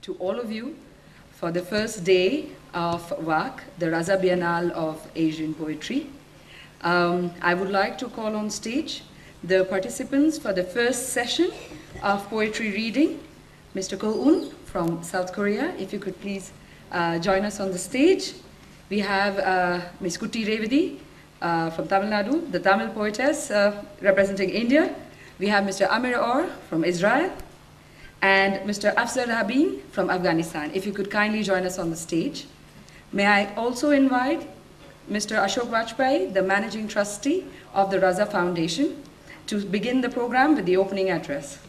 to all of you for the first day of WAC, the Raza Biennale of Asian Poetry. I would like to call on stage the participants for the first session of poetry reading. Mr. Ko-un from South Korea, if you could please join us on the stage. We have Ms. Kuti Revadi from Tamil Nadu, the Tamil poetess representing India. We have Mr. Amir Or from Israel, and Mr. Afzal Rabin from Afghanistan. If you could kindly join us on the stage. May I also invite Mr. Ashok Vajpayee, the Managing Trustee of the Raza Foundation, to begin the program with the opening address.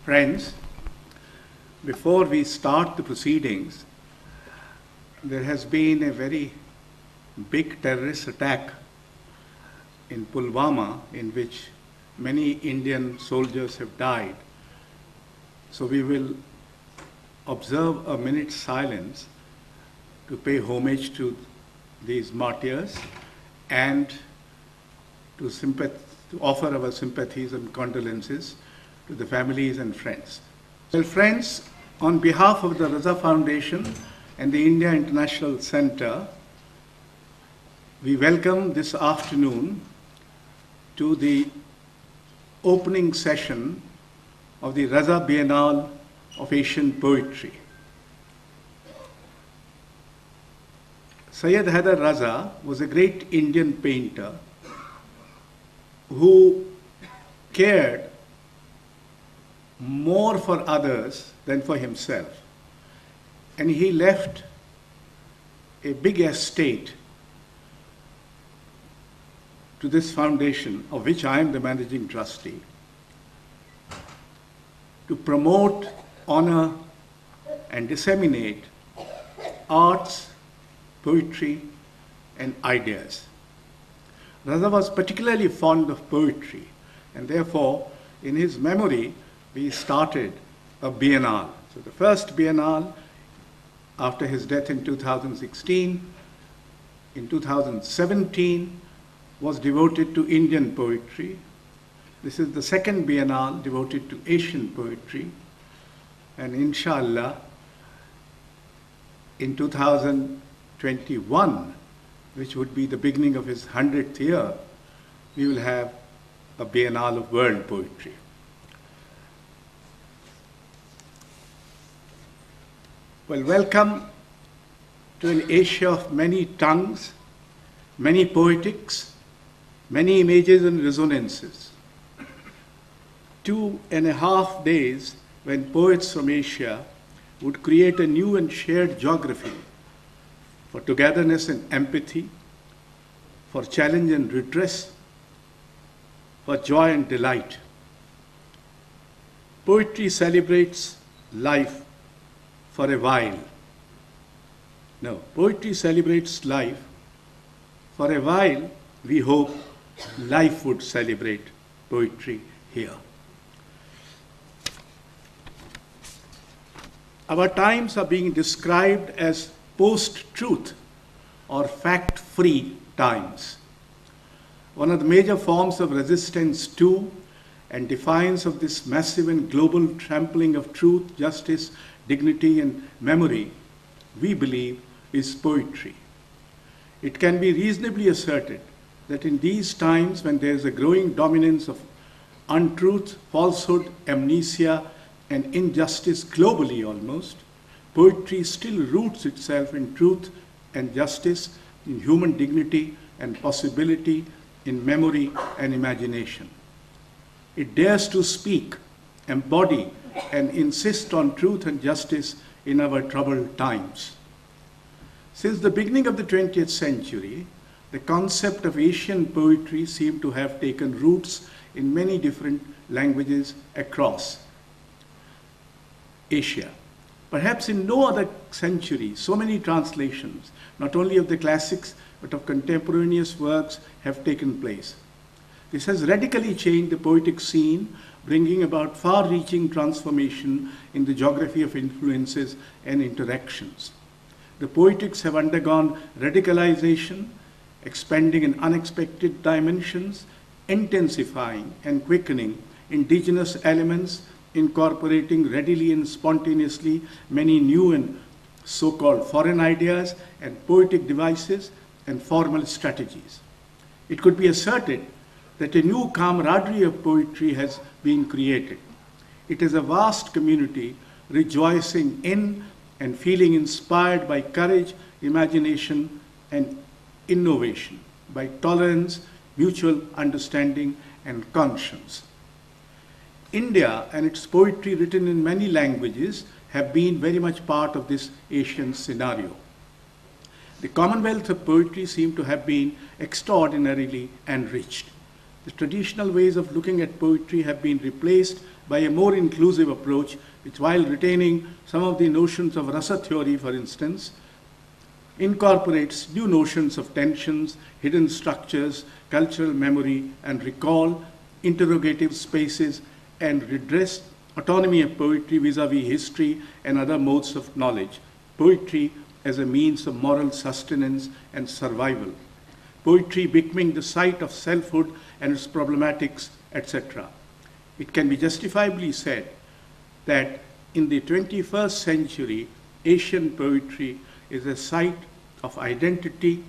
Friends, before we start the proceedings, there has been a very big terrorist attack in Pulwama in which many Indian soldiers have died. So we will observe a minute's silence to pay homage to these martyrs and to offer our sympathies and condolences to the families and friends. Well, friends, on behalf of the Raza Foundation and the India International Center, we welcome this afternoon to the opening session of the Raza Biennale of Asian Poetry. Syed Haider Raza was a great Indian painter who cared more for others than for himself. And he left a big estate to this foundation, of which I am the managing trustee, to promote, honor, and disseminate arts, poetry, and ideas. Raza was particularly fond of poetry, and therefore, in his memory, we started a biennale. So the first biennale, after his death in 2016, in 2017, was devoted to Indian poetry. This is the second biennale devoted to Asian poetry. And inshallah, in 2021, which would be the beginning of his 100th year, we will have a biennale of world poetry. Well, welcome to an Asia of many tongues, many poetics, many images and resonances. 2.5 days when poets from Asia would create a new and shared geography for togetherness and empathy, for challenge and redress, for joy and delight. Poetry celebrates life for a while. No, poetry celebrates life. For a while, we hope life would celebrate poetry here. Our times are being described as post-truth or fact-free times. One of the major forms of resistance to and defiance of this massive and global trampling of truth, justice, dignity, and memory, we believe, is poetry. It can be reasonably asserted that in these times when there is a growing dominance of untruth, falsehood, amnesia, and injustice globally almost, poetry still roots itself in truth and justice, in human dignity and possibility, in memory and imagination. It dares to speak, embody, and insist on truth and justice in our troubled times. Since the beginning of the 20th century, the concept of Asian poetry seemed to have taken roots in many different languages across. Asia. Perhaps in no other century, so many translations, not only of the classics, but of contemporaneous works have taken place. This has radically changed the poetic scene, bringing about far-reaching transformation in the geography of influences and interactions. The poetics have undergone radicalization, expanding in unexpected dimensions, intensifying and quickening indigenous elements, incorporating readily and spontaneously many new and so-called foreign ideas and poetic devices and formal strategies. It could be asserted that a new camaraderie of poetry has been created. It is a vast community rejoicing in and feeling inspired by courage, imagination, and innovation, by tolerance, mutual understanding, and conscience. India and its poetry written in many languages have been very much part of this Asian scenario. The commonwealth of poetry seem to have been extraordinarily enriched. The traditional ways of looking at poetry have been replaced by a more inclusive approach, which, while retaining some of the notions of rasa theory, for instance, incorporates new notions of tensions, hidden structures, cultural memory and recall, interrogative spaces, and redressed autonomy of poetry vis-à-vis history and other modes of knowledge. Poetry as a means of moral sustenance and survival. Poetry becoming the site of selfhood and its problematics, etc. It can be justifiably said that in the 21st century, Asian poetry is a site of identity,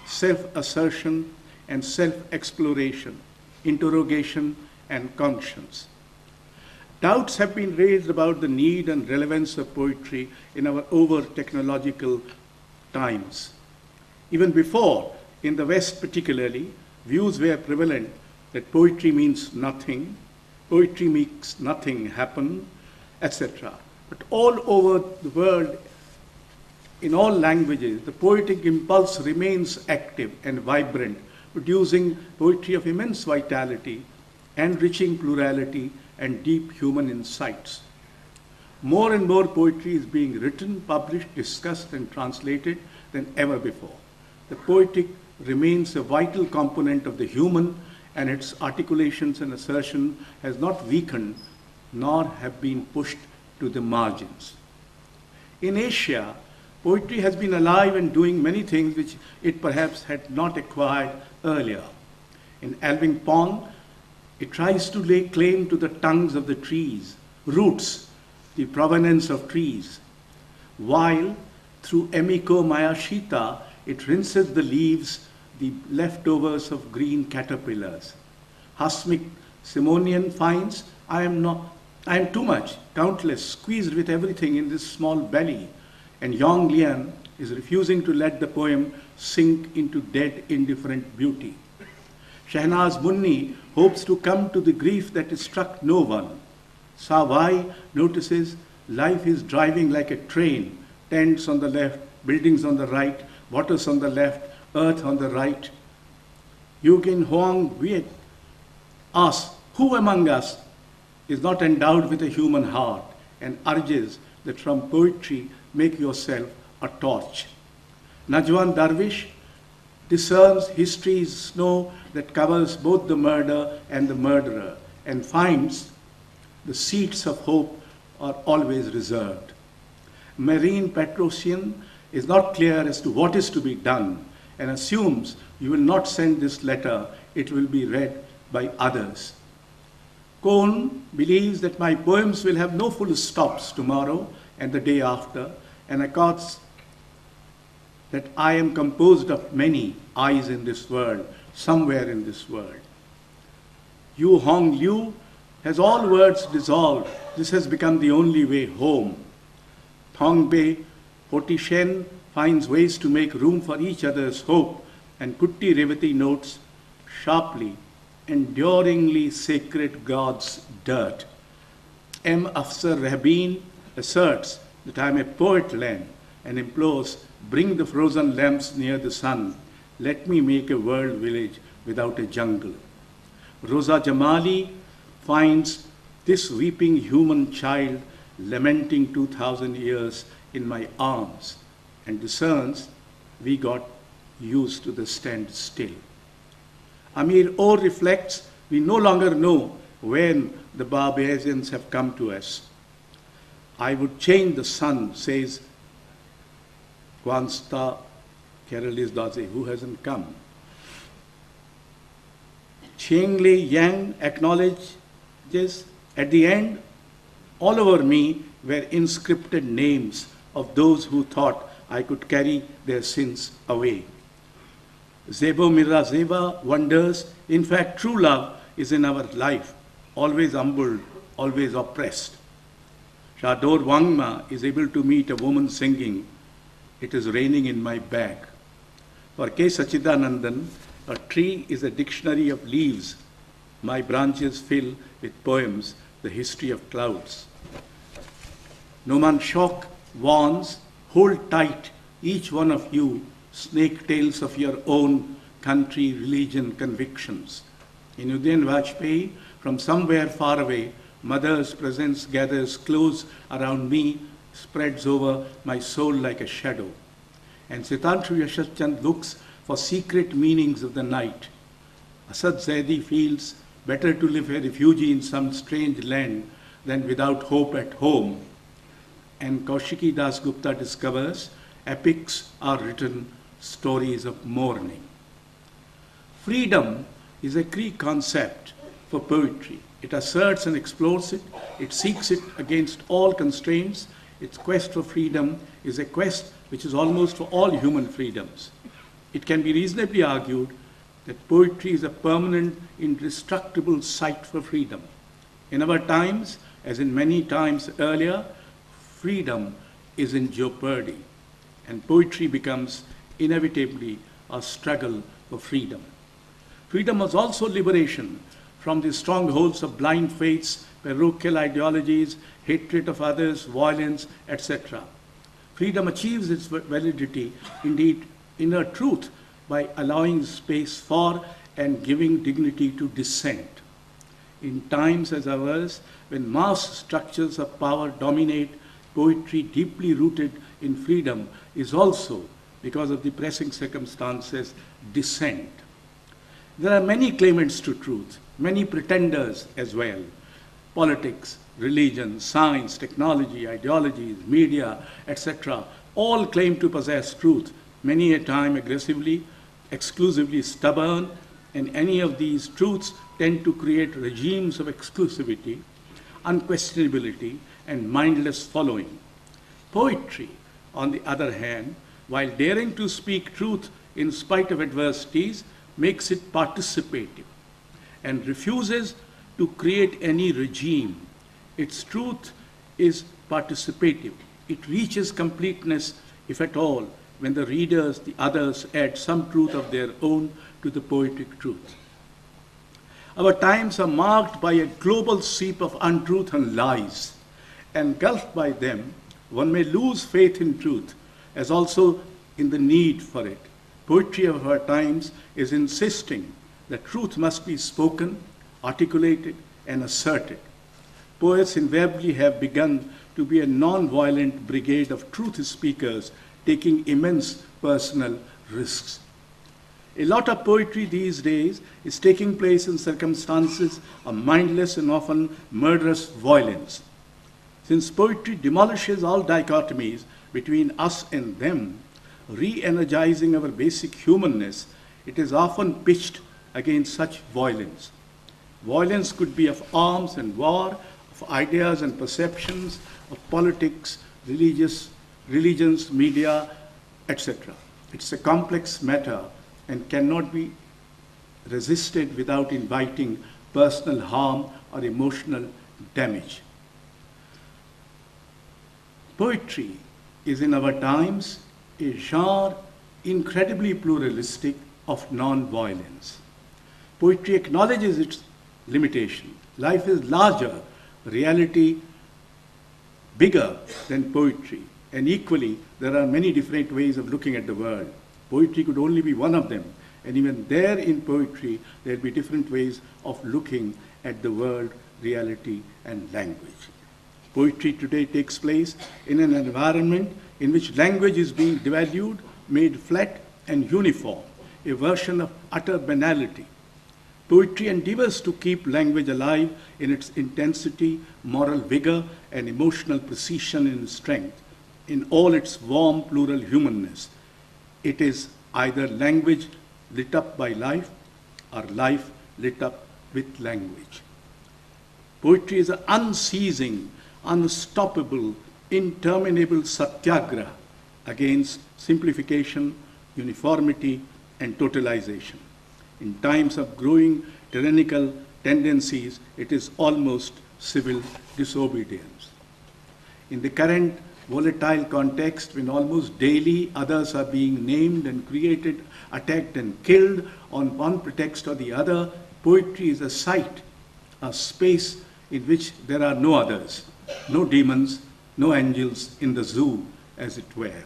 self-assertion, and self-exploration, interrogation, and conscience. Doubts have been raised about the need and relevance of poetry in our over-technological times. Even before, in the West particularly, views were prevalent that poetry means nothing, poetry makes nothing happen, etc. But all over the world, in all languages, the poetic impulse remains active and vibrant, producing poetry of immense vitality, enriching plurality, and deep human insights. More and more poetry is being written, published, discussed, and translated than ever before. The poetic remains a vital component of the human, and its articulations and assertion has not weakened nor have been pushed to the margins. In Asia, poetry has been alive and doing many things which it perhaps had not acquired earlier. In Alving Pong, it tries to lay claim to the tongues of the trees, roots, the provenance of trees, while through Emiko Mayashita, it rinses the leaves, the leftovers of green caterpillars. Hasmik Simonian finds, I am too much, countless, squeezed with everything in this small belly. And Yong Lian is refusing to let the poem sink into dead, indifferent beauty. Shehnaz Munni hopes to come to the grief that has struck no one. Sawai notices life is driving like a train, tents on the left, buildings on the right, waters on the left, earth on the right. Yugin Huang Viet asks, who among us is not endowed with a human heart, and urges that from poetry make yourself a torch. Najwan Darwish discerns history's snow that covers both the murder and the murderer, and finds the seats of hope are always reserved. Marine Petrosian is not clear as to what is to be done, and assumes you will not send this letter, it will be read by others. Kohn believes that my poems will have no full stops tomorrow and the day after, and accords that I am composed of many eyes in this world, somewhere in this world. Yu Hong Liu has all words dissolved. This has become the only way home. Thong Bei Hotishen finds ways to make room for each other's hope, and Kutti Revati notes sharply, enduringly sacred God's dirt. M. Afsar Rahbeen asserts that I am a poet land and implores, bring the frozen lamps near the sun. Let me make a world village without a jungle. Rosa Jamali finds this weeping human child lamenting 2,000 years in my arms, and discerns we got used to the standstill. Amir O reflects, we no longer know when the barbarians have come to us. I would change the sun, says Kwanzaa Kerelis Daze, who hasn't come. Cheng Li Yang acknowledges, at the end, all over me were inscripted names of those who thought I could carry their sins away. Zebo Mira Zeba wonders, in fact, true love is in our life, always humbled, always oppressed. Shador Wangma is able to meet a woman singing, it is raining in my bag. For K. Sachidanandan, a tree is a dictionary of leaves. My branches fill with poems the history of clouds. Noman Shok warns, hold tight, each one of you, snake tails of your own country, religion, convictions. In Udayan Vajpayee, from somewhere far away, Mother's presence gathers close around me, spreads over my soul like a shadow. And Sitanshu Yashachand looks for secret meanings of the night. Asad Zaidi feels better to live a refugee in some strange land than without hope at home. And Kaushiki Das Gupta discovers epics are written stories of mourning. Freedom is a key concept for poetry. It asserts and explores it. It seeks it against all constraints. Its quest for freedom is a quest which is almost for all human freedoms. It can be reasonably argued that poetry is a permanent, indestructible site for freedom. In our times, as in many times earlier, freedom is in jeopardy, and poetry becomes inevitably a struggle for freedom. Freedom was also liberation from the strongholds of blind faiths, parochial ideologies, hatred of others, violence, etc. Freedom achieves its validity, indeed inner truth, by allowing space for and giving dignity to dissent. In times as ours, when mass structures of power dominate, poetry deeply rooted in freedom is also, because of the pressing circumstances, dissent. There are many claimants to truth, many pretenders as well. Politics, religion, science, technology, ideologies, media, etc. all claim to possess truth, many a time aggressively, exclusively stubborn, and any of these truths tend to create regimes of exclusivity, unquestionability, and mindless following. Poetry, on the other hand, while daring to speak truth in spite of adversities, makes it participative and refuses to create any regime. Its truth is participative. It reaches completeness, if at all, when the readers, the others, add some truth of their own to the poetic truth. Our times are marked by a global seep of untruth and lies. Engulfed by them, one may lose faith in truth, as also in the need for it. Poetry of our times is insisting that truth must be spoken, articulated, and asserted. Poets invariably have begun to be a non-violent brigade of truth speakers, taking immense personal risks. A lot of poetry these days is taking place in circumstances of mindless and often murderous violence. Since poetry demolishes all dichotomies between us and them, re-energizing our basic humanness, it is often pitched against such violence. Violence could be of arms and war, of ideas and perceptions, of politics, religions, media, etc. It's a complex matter and cannot be resisted without inviting personal harm or emotional damage. Poetry is in our times a genre incredibly pluralistic of non-violence. Poetry acknowledges its limitation. Life is larger, reality bigger than poetry. And equally, there are many different ways of looking at the world. Poetry could only be one of them. And even there in poetry, there'll be different ways of looking at the world, reality, and language. Poetry today takes place in an environment in which language is being devalued, made flat and uniform, a version of utter banality. Poetry endeavors to keep language alive in its intensity, moral vigor, and emotional precision and strength, in all its warm plural humanness. It is either language lit up by life or life lit up with language. Poetry is an unceasing, unstoppable, interminable satyagraha against simplification, uniformity, and totalization. In times of growing tyrannical tendencies, it is almost civil disobedience. In the current volatile context, when almost daily others are being named and created, attacked and killed on one pretext or the other, poetry is a site, a space in which there are no others, no demons, no angels in the zoo, as it were.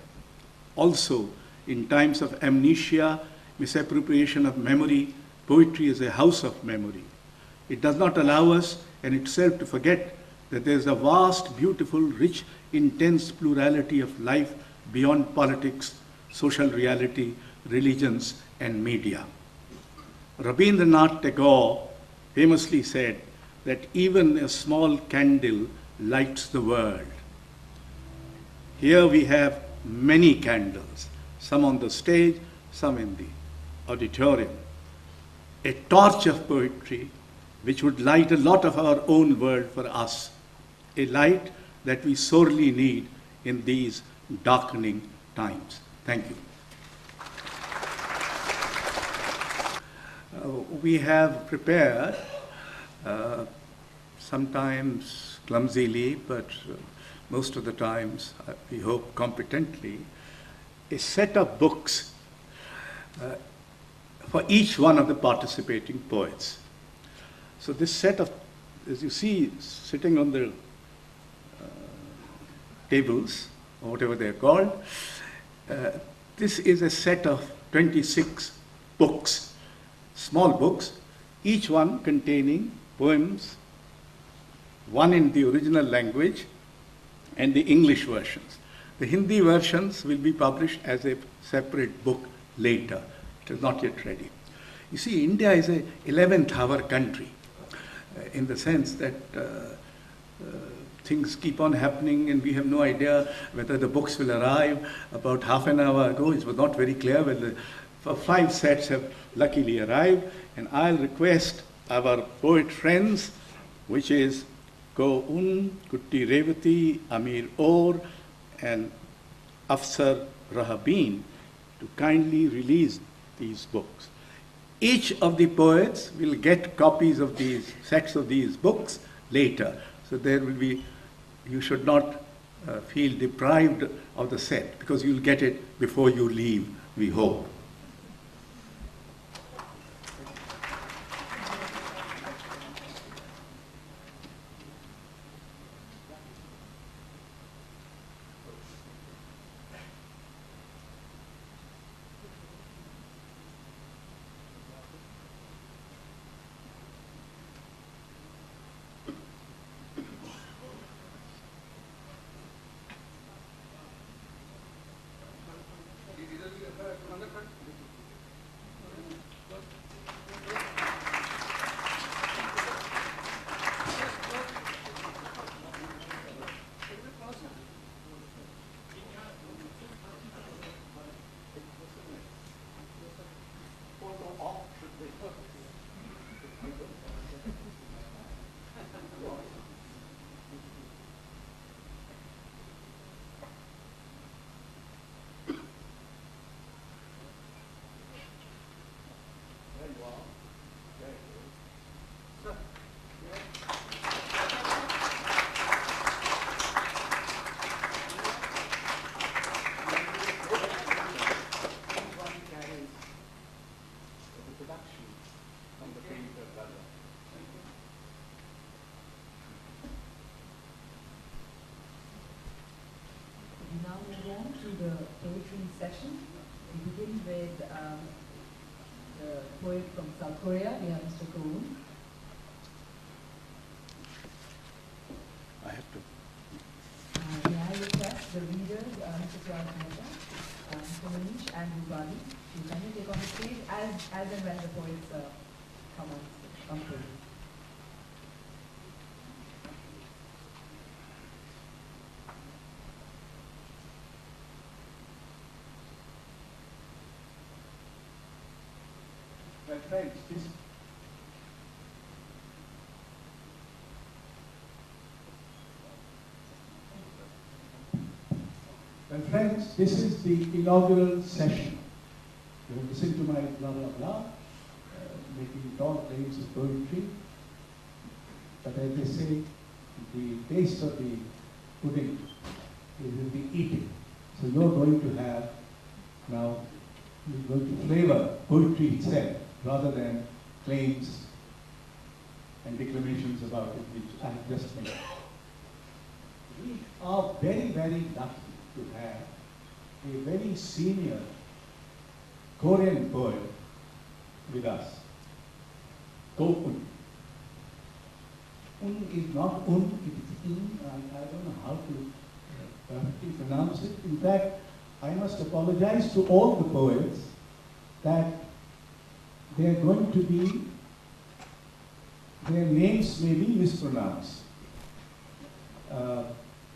Also, in times of amnesia, misappropriation of memory, poetry is a house of memory. It does not allow us and itself to forget that there is a vast, beautiful, rich, intense plurality of life beyond politics, social reality, religions, and media. Rabindranath Tagore famously said that even a small candle lights the world. Here we have many candles, some on the stage, some in the auditorium. A torch of poetry which would light a lot of our own world for us, a light that we sorely need in these darkening times. Thank you. We have prepared, sometimes clumsily, but most of the times, we hope competently, a set of books for each one of the participating poets. So this set of, as you see, sitting on the tables, or whatever they're called, this is a set of 26 books, small books, each one containing poems, one in the original language and the English versions. The Hindi versions will be published as a separate book later. It is not yet ready. You see, India is a 11th hour country in the sense that things keep on happening and we have no idea whether the books will arrive. About half an hour ago, it was not very clear whether 5 sets have luckily arrived, and I'll request our poet friends, which is Ko Un, Kutti Revati, Amir Or, and Afsar Rahabeen, to kindly release these books. Each of the poets will get copies of these sets of these books later. So there will be, you should not feel deprived of the set because you'll get it before you leave, we hope. Now move on to the poetry session. We begin with the poet from South Korea. We have Mr. Koon. I have to. Mr. Manish and Rupali to kindly take on the stage as and when the poets come through. Well, friends, this is the inaugural session. You have listened to my blah blah blah, making tall claims of poetry. But as they say, the taste of the pudding is in the eating. So you're going to have now, you're going to flavor poetry itself rather than claims and declamations about it, which I have just made. We are very, very lucky to have a very senior Korean poet with us, Ko Un. Un is not Un, it is In. I don't know how to perfectly pronounce it. In fact, I must apologize to all the poets that they are going to be, their names may be mispronounced.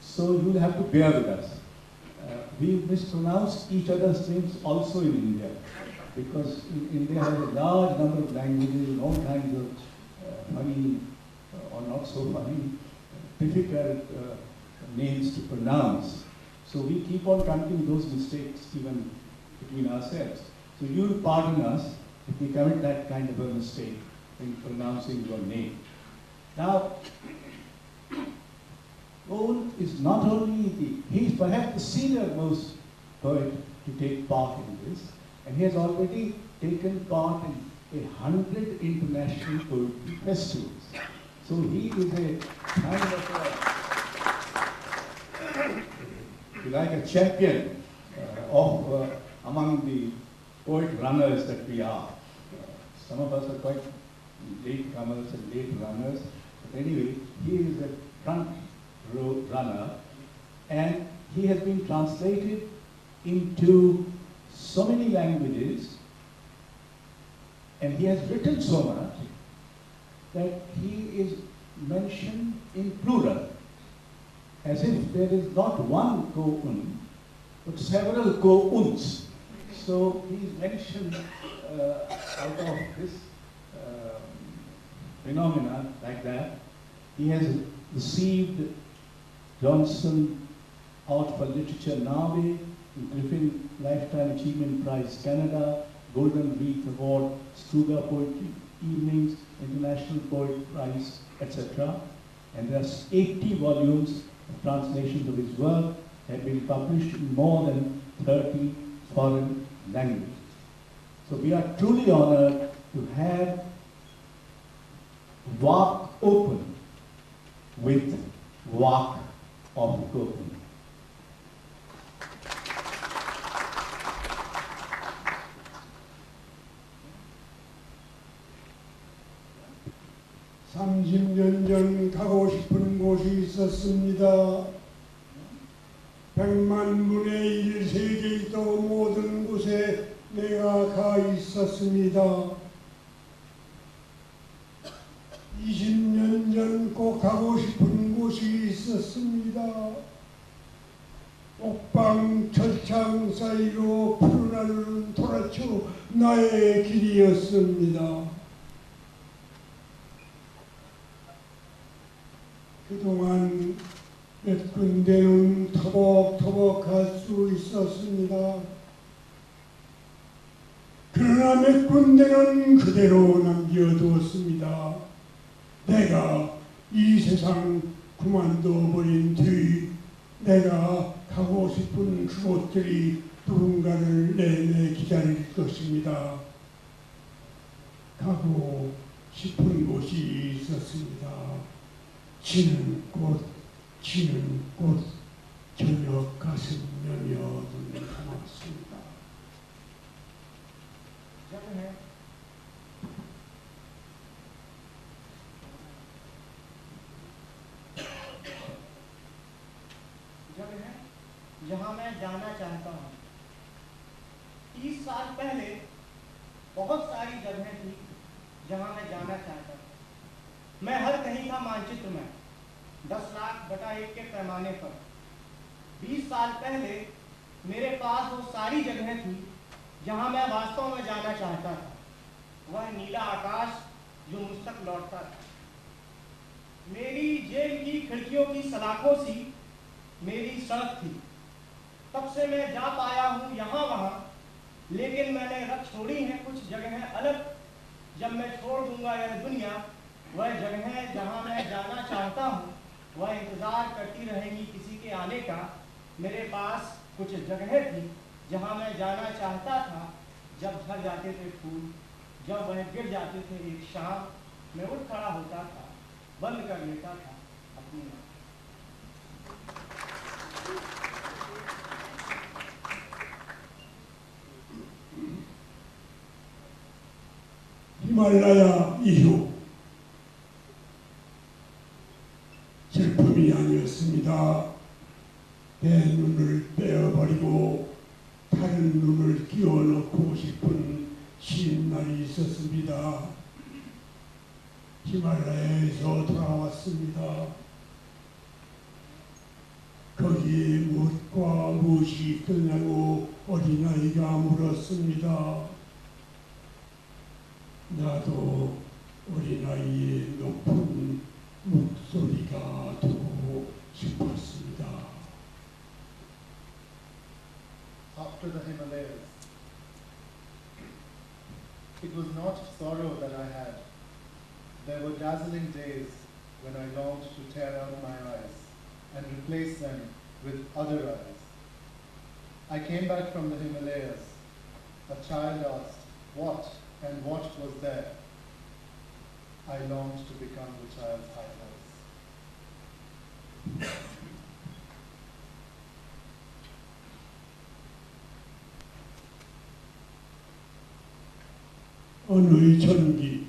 So you'll have to bear with us. We mispronounce each other's names also in India, because India has a large number of languages and all kinds of funny or not so funny, difficult names to pronounce. So we keep on committing those mistakes even between ourselves. So you'll pardon us if we commit that kind of a mistake in pronouncing your name. Now, Owen is not only he's perhaps the senior most poet to take part in this, and he has already taken part in 100 international poetry festivals. So he is a kind of a champion among the poet runners that we are. Some of us are quite late comers and late runners, but anyway, he is a front row runner, and he has been translated into so many languages, and he has written so much that he is mentioned in plural, as if there is not one Ko-un, but several Ko-uns. So he is mentioned out of this phenomena like that. He has received Johnson Out for Literature Norway, Griffin Lifetime Achievement Prize Canada, Golden Wreath Award, Struga Poetry Evenings, International Poet Prize, etc. And there are 80 volumes of translations of his work have been published in more than 30 foreign languages. So we are truly honored to have WAC open with WAC of Kopen. (30년) 전 가고 싶은 곳이 있었습니다. 100만 분의 1 세계에 있던 모든 곳에 내가 가 있었습니다. 20년 전 꼭 가고 싶은 곳이 있었습니다. 옥방 철창 사이로 푸른 하늘은 도라쳐 나의 길이었습니다. 그동안 몇 군데는 터벅터벅 갈 수 있었습니다. 그러나 몇 군데는 그대로 남겨두었습니다. 내가 이 세상 그만둬버린 뒤 내가 가고 싶은 그곳들이 누군가를 내내 기다릴 것입니다. 가고 싶은 곳이 있었습니다. 지는 꽃, 저녁 가슴 연여 눈 감았습니다. जहां मैं जाना चाहता हूं। 30 साल पहले बहुत सारी जगहें थी जहां मैं जाना चाहता था। मैं हर कहीं था मानचित्र में, 10 लाख बटा 1 के पैमाने पर। 20 साल पहले मेरे पास वो सारी जगहें थी जहां मैं वास्तव में जाना चाहता था। वह नीला आकाश जो मुझ तक लौटता था, मेरी जेल की खिड़कियों की सलाखों सी मेरी सड़क थी। तब से मैं जा पाया हूँ यहाँ वहाँ, लेकिन मैंने रख छोड़ी हैं कुछ जगहें अलग। जब मैं छोड़ दूंगा यह दुनिया, वह जगहें जहाँ मैं जाना चाहता हूँ वह इंतज़ार करती रहेंगी किसी के आने का। मेरे पास कुछ जगहें थी जहाँ मैं जाना चाहता था। जब झड़ जाते थे फूल, जब वह गिर जाते थे एक शाम, मैं उठ खड़ा होता था, बंद कर लेता था अपनी आँख। 히말라야 이후 슬픔이 아니었습니다. 내 눈을 떼어버리고 다른 눈을 끼워넣고 싶은 쉬는 날이 있었습니다. 히말라야에서 돌아왔습니다. 거기에 무엇과 무엇이 있더냐고 어린아이가 물었습니다. 나도 어린아이의 높은 목소리가 듣고 싶었습니다. After the Himalayas, it was not sorrow that I had. There were dazzling days when I longed to tear out my eyes and replace them with other eyes. I came back from the Himalayas. A child asked, what and what was there? I longed to become the child's eyes. 어느 전기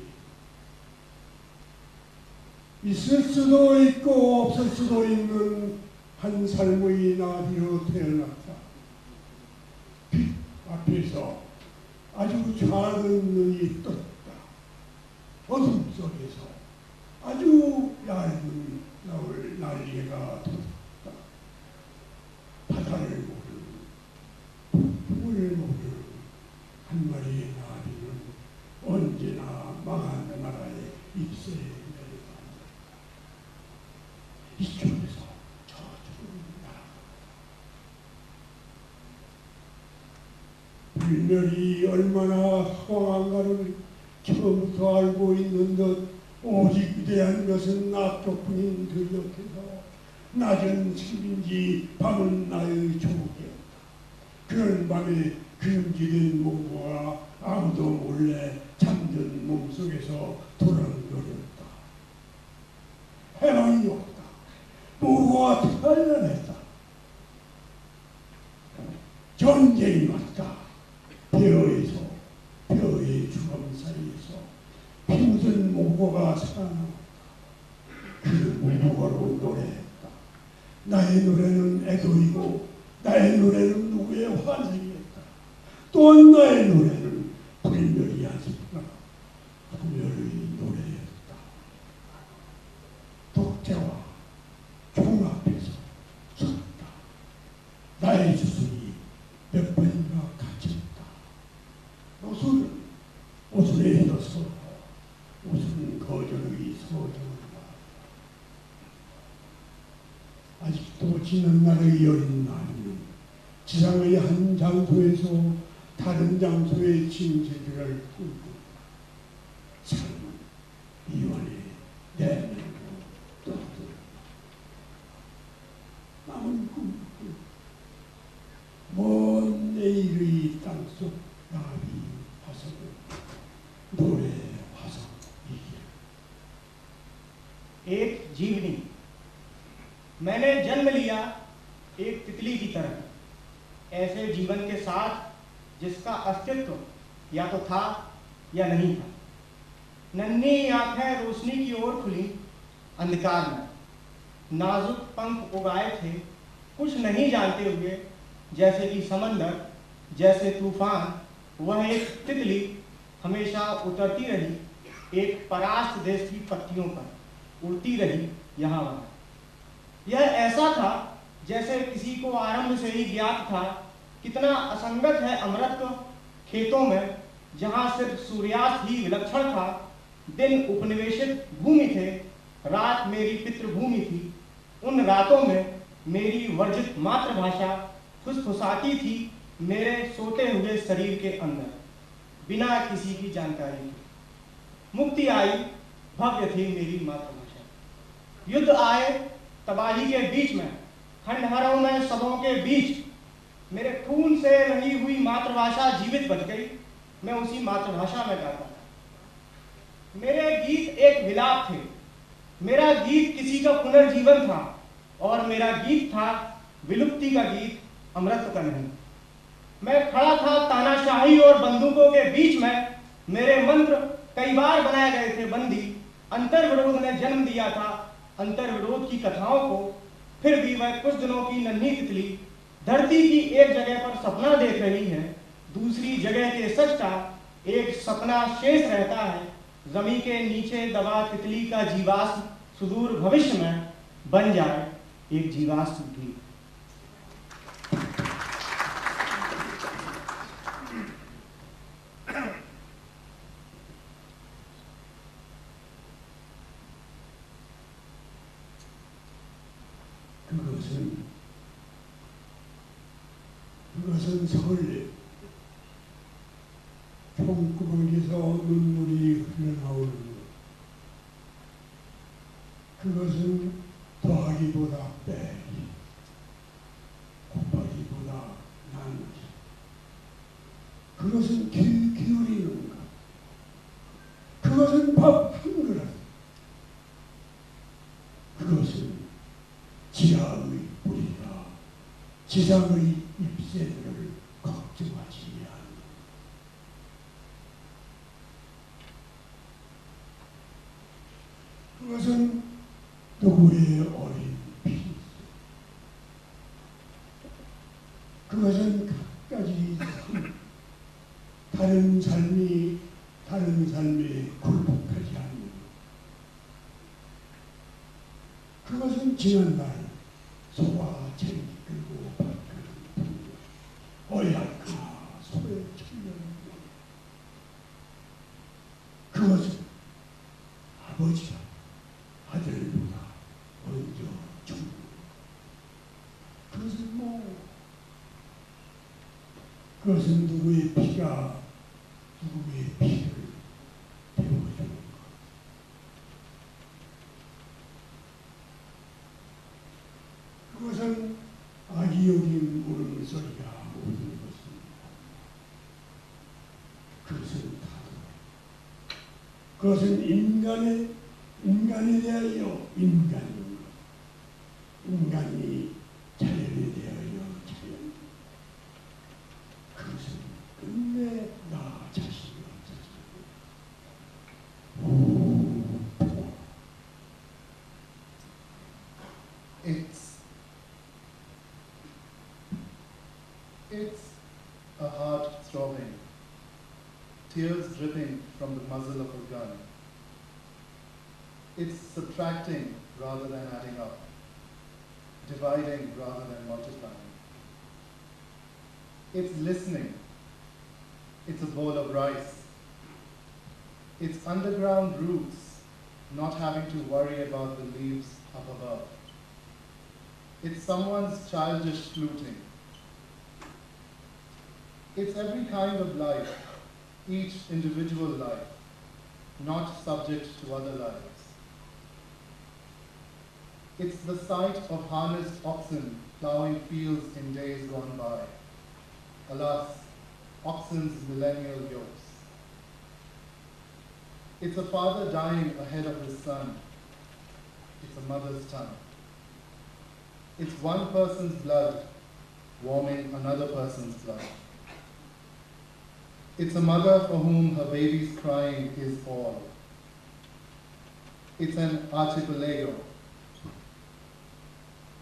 있을 수도 있고 없을 수도 있는 한 삶의 나비로 태어났다. 빛 앞에서 아주 작은 눈이 떴다. 어둠 속에서 아주 얇은 날개가 돋았다. 바다를 모르는, 북풍을 모르는 한 마리의 나비는 언제나 망한 나라의 잎새에 내려간다. 이쪽에서 저쪽으로 날아간다. 불멸이 얼마나 황한가를 처음부터 알고 있는 듯 오직 위대한 것은 나뿐인 그 옆에서 낮은 습인지 밤은 나의 조국이었다. 그런 밤에 금지된 몽고가 아무도 몰래 잠든 몸속에서 도란거렸다. 해방이 왔다. 몽고가 탈환했다. 전쟁이 왔다. 벼에서, 벼의 주검 사이에서 피 묻은 몽고가 살아나왔다. 그 몽고로 노래했다. 나의 노래는 애도이고 나의 노래는 누구의 환생이었다. 또한 나의 노래는 불멸이 아니라 불멸의 노래였다. 독재와 종 앞에서 섰다. 나의 주술이 몇 번인가 갇혔다. 오술에 혀서 오술은 거절의 서정을 말한다. 아직도 지난 날의 여린 나비는 지상의 한 장소에서 다른 장소의 침체들을 꿈꾼다. 삶은 이완의 내면으로 떠들다. 남은 꿈꾼 먼 내일의 땅속 나비 화성은 노래 화성이기를. एक जीवनी, मैंने जन्म लिया एक तितली की तरह, ऐसे जीवन के साथ जिसका अस्तित्व या तो था या नहीं था। नन्ही आंखें रोशनी की ओर खुली अंधकार में, नाजुक पंख उगाए थे कुछ नहीं जानते हुए जैसे कि समंदर, जैसे तूफान, वह एक तितली हमेशा उतरती रही, एक परास्त देश की पत्तियों पर उड़ती रही यहाँ वहाँ। यह ऐसा था जैसे किसी को आरंभ से ही ज्ञात था कितना असंगत है अमृत खेतों में, जहाँ सिर्फ सूर्यास्त ही विलक्षण था। दिन उपनिवेशित भूमि थे, रात मेरी पितृभूमि थी। उन रातों में मेरी वर्जित मातृभाषा फुसफुसाती थी मेरे सोते हुए शरीर के अंदर, बिना किसी की जानकारी के। मुक्ति आई, भव्य थी मेरी मातृभाषा। युद्ध आए, तबाही के बीच में, खंडहरों में, शवों के बीच, मेरे खून से रही हुई मातृभाषा जीवित बच गई। मैं उसी मातृभाषा में गाता था। मेरे गीत एक विलाप थे, मेरा गीत किसी का पुनर्जीवन था, और मेरा गीत था विलुप्ति का गीत, अमृत का नहीं। मैं खड़ा था तानाशाही और बंदूकों के बीच में। मेरे मंत्र कई बार बनाए गए थे बंदी। अंतर्विरोध ने जन्म दिया था अंतर्विरोध की कथाओं को। फिर भी वह कुछ दिनों की नन्ही तितली धरती की एक जगह पर सपना देख रही है, दूसरी जगह के सचता एक सपना शेष रहता है। जमीन के नीचे दबा तितली का जीवाश्म सुदूर भविष्य में बन जाए एक जीवाश्म भी। 그것은 서울 tom구멍에서 눈물이 흘러나오는 것. 그것은 더하기보다 빼기, 곱하기보다 나누기. 그것은 기울이는 것. 그것은 밥 한 그릇. 그것은 지하의 뿌리가 지상의 잎새들을 걱정하지 않는. 그것은 누구의 어린 피. 그것은 각가지 다른 삶이 다른 삶에 굴복하지 않는. 그것은 지난날 소와 채리 끌고 밭가는 어약하 소의 청년. 그것은 아버지가 아들보다 먼저 죽는. 그것은 그것은 누구의 피가 누구의 피를 태워주는 것. 그것은 아기 여긴 우는 소리가 모든 것입니다. 그것은 타도. 그것은 인간에 대하여 인간인 것. 인간이 자연에 대하여 자연. 그것은 끝내 나 자신이 It's a heart throbbing, tears dripping from the muzzle of a gun. It's subtracting rather than adding up, dividing rather than multiplying. It's listening. It's a bowl of rice. It's underground roots, not having to worry about the leaves up above. It's someone's childish fluting. It's every kind of life, each individual life, not subject to other lives. It's the sight of harnessed oxen plowing fields in days gone by. Alas, oxen's millennial yokes. It's a father dying ahead of his son. It's a mother's tongue. It's one person's blood warming another person's blood. It's a mother for whom her baby's crying is all. It's an archipelago.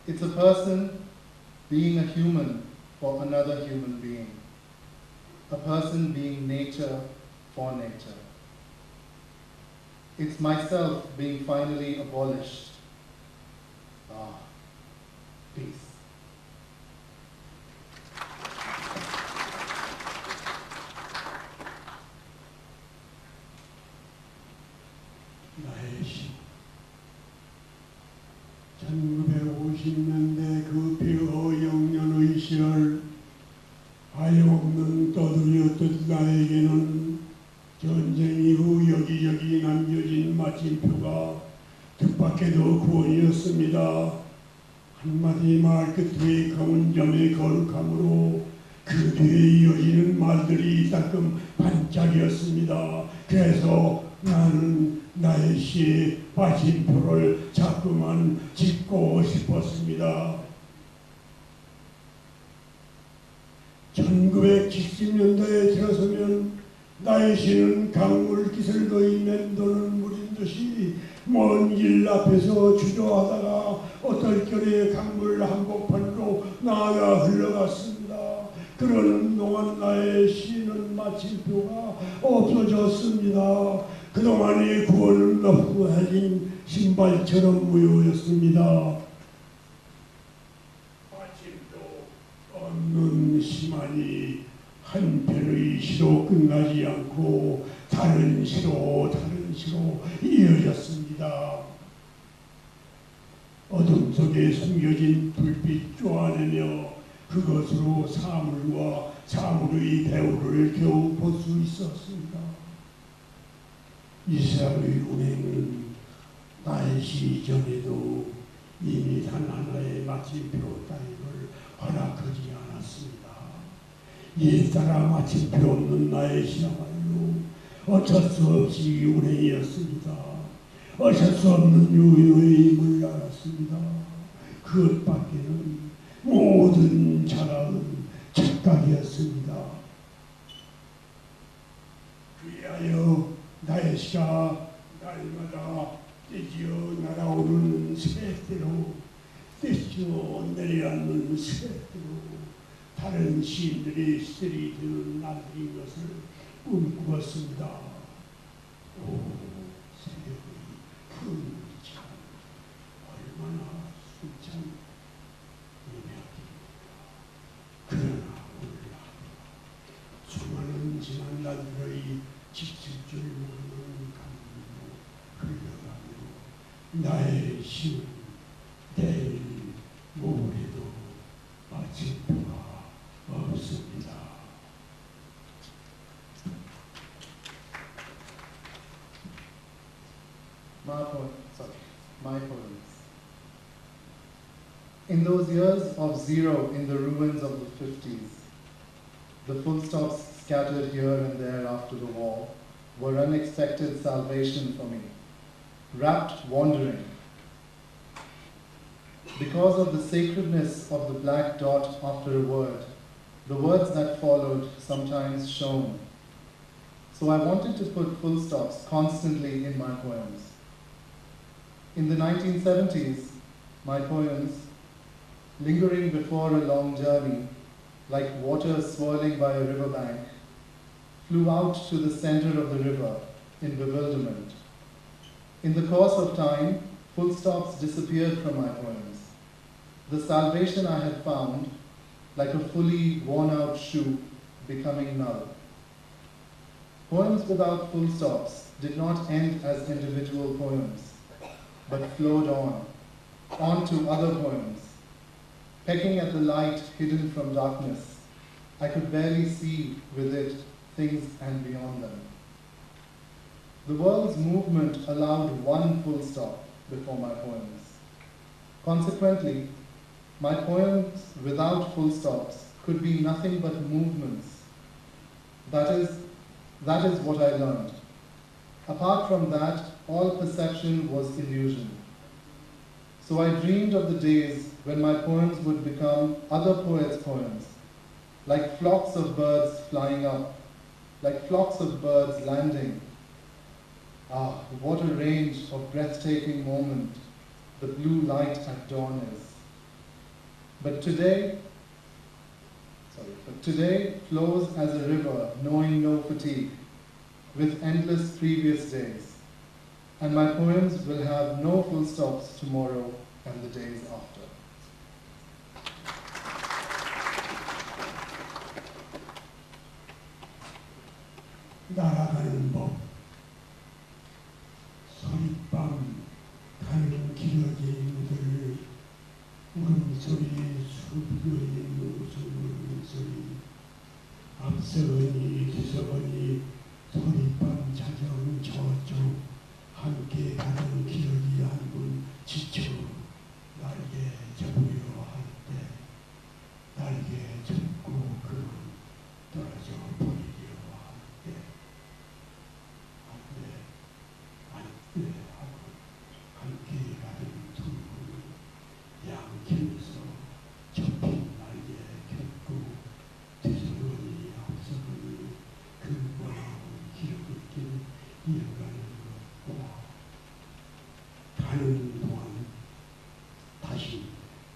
It's a person being a human for another human being, a person being nature for nature. It's myself being finally abolished. Ah, peace. 나의 시 1950년대 그 폐허영년의 시절 하염없는 떠들이었던 나에게는 전쟁 이후 여기저기 남겨진 마침표가 뜻밖에도 구원이었습니다. 한마디 말 끝에 검은 점의 거룩함으로 그 뒤에 이어지는 말들이 따끔 반짝이었습니다. 그래서 나는 나의 시에 마침표를 자꾸만 짚고 싶었습니다. 1970년대에 들어서면 나의 시는 강물 기슬거이 맴도는 물인 듯이 먼 길 앞에서 주저하다가 어떨결에 강물 한복판으로 나아가 흘러갔습니다. 그러는 동안 나의 시는 마침표가 없어졌습니다. 그동안의 구원은 너프해진 신발처럼 무효였습니다. 마침표 없는 시만이 한편의 시로 끝나지 않고 다른 시로 이어졌습니다. 어둠 속에 숨겨진 불빛 쪼아내며 그것으로 사물과 사물의 배우를 겨우 볼 수 있었습니다. 이스라엘의 운행은 나의 시 전에도 이미 단 하나의 마침표 따위를 허락하지 않았습니다. 이에 따라 마침표 없는 나의 시야말로 어쩔 수 없이 운행이었습니다. 어쩔 수 없는 유효의 힘을 알았습니다. 그것 밖에는 모든 자랑은 착각이었습니다. 그리하여 나의 시가 날마다 떼지어 날아오르는 새대로 떼지어 내려앉는 새대로 다른 시인들의 시들이 되는 날인 것을 꿈꾸었습니다. 오, 새벽의 푸른 참 얼마나 숨찬 음악입니까. 그러나 몰라 수많은 지난 날들의 지칠 줄 모르는 감동으로 흘러가며 나의 시는 내일 모레도 마침표가 없습니다. My poems. In those years of zero in the ruins of the 50s, the full stops scattered here and there after the war were unexpected salvation for me, rapt wandering. Because of the sacredness of the black dot after a word, the words that followed sometimes shone. So I wanted to put full stops constantly in my poems. In the 1970s, my poems, lingering before a long journey, like water swirling by a riverbank, flew out to the center of the river in bewilderment. In the course of time, full stops disappeared from my poems. The salvation I had found, like a fully worn-out shoe, becoming null. Poems without full stops did not end as individual poems, but flowed on to other poems. Pecking at the light hidden from darkness, I could barely see with it things and beyond them. The world's movement allowed one full stop before my poems. Consequently, my poems without full stops could be nothing but movements. That is what I learned. Apart from that, all perception was illusion. So I dreamed of the days when my poems would become other poets' poems, like flocks of birds flying up, like flocks of birds landing. Ah, what a range of breathtaking moment the blue light at dawn is. But today, But today flows as a river, knowing no fatigue, with endless previous days. And my poems will have no full stops tomorrow and the days after. 날아가는 법, 소리밤 가는 기러기 무들 울음소리 수비의 울음소리 앞서거니 뒤서거니 소리밤 자정 저쪽 함께 가는 기러기 한 분 지쳐 날개 접으려 할 때 날개 접고 그는 떨어져 버리려 할 때 안돼 하고 함께 가는 두 분은 양쪽에서 접힌 날개 겹고 뒤서거니 앞서거니 그 멀어온 기억을 이어가는 것과 가는 동안 다시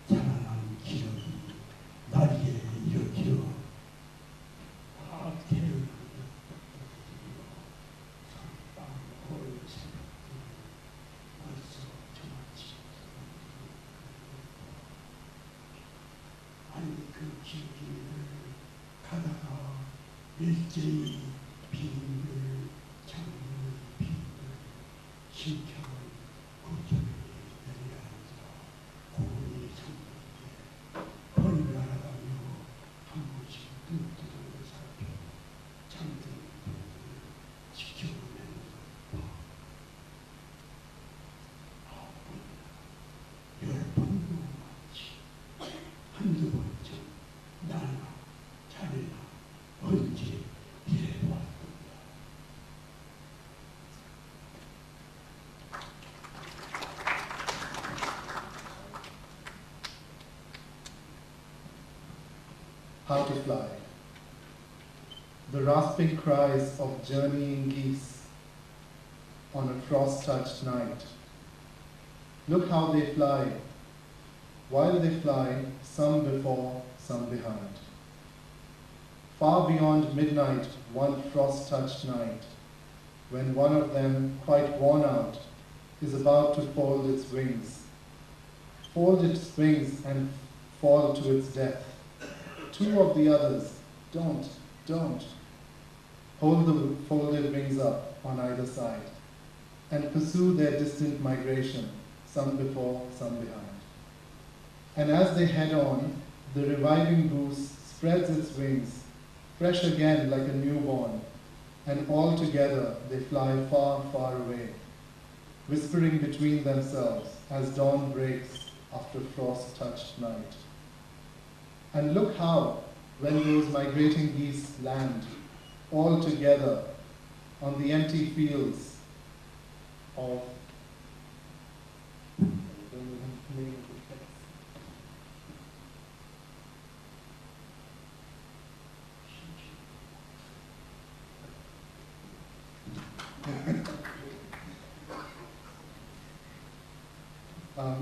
살아난 기억이 날개 일으켜 태어나는 선빵 홀 새벽들 벌써 저마치 아니 그 기억이 가다가 일제히 빙글 장을 빙글 신경을 고점에 내려앉아 고운이 성격에 번갈아가며 한 번씩 눈뜨고 살펴 잠든 분을 지켜내는 것 봐. 10번도 많지 한두 번쯤 나나 자네나 언제 이래왔던가. How to fly. The rasping cries of journeying geese on a frost-touched night. Look how they fly. While they fly, some before, some behind. Far beyond midnight, one frost-touched night, when one of them, quite worn out, is about to fold its wings. Fold its wings and fall to its death. Two of the others, don't. Hold the folded wings up on either side and pursue their distant migration, some before, some behind. And as they head on, the reviving goose spreads its wings, fresh again like a newborn, and all together they fly far, far away, whispering between themselves as dawn breaks after frost-touched night. And look how, when those migrating geese land, all together on the empty fields of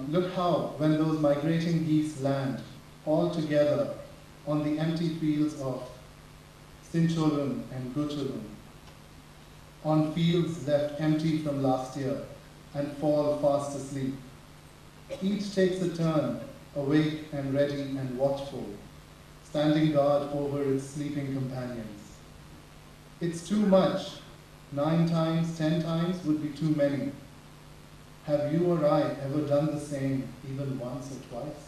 look how, when those migrating geese land, all together on the empty fields of Sincholun and Gucholun, on fields left empty from last year, and fall fast asleep. Each takes a turn, awake and ready and watchful, standing guard over its sleeping companions. It's too much. 9 times, 10 times would be too many. Have you or I ever done the same even once or twice?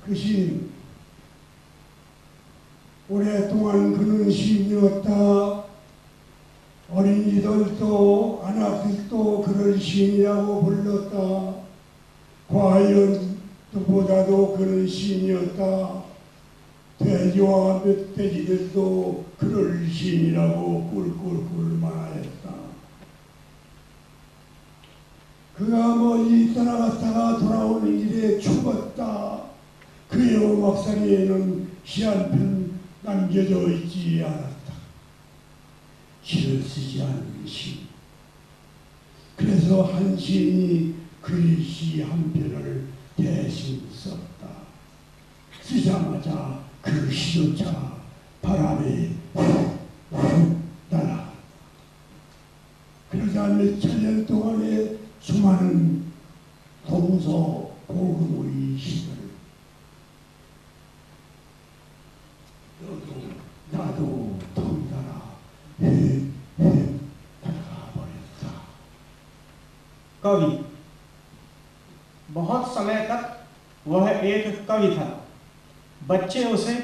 그신 오랫동안 그는 시인이었다. 어린이들도 아나들도 그를 시인이라고 불렀다. 과연보다도 그는 시인이었다. 돼지와 멧돼지들도 그를 시인이라고 꿀꿀꿀 말하였다. 그가 멀리 떠나갔다가 돌아오는 길에 죽었다. 그의 오막상에는 시 한 편 남겨져 있지 않았다. 시를 쓰지 않는 시. 그래서 한 시인이 그리 시 한 편을 대신 썼다. 쓰자마자 그 시조차 바람에 훅 날아갔다. 그러자 몇 천 년 동안의 수많은 동서 고금의 시를 너도 나도 덩달아 날아가 버렸다. कवि बहुत समय तक वह एक कवि था। बच्चे उसे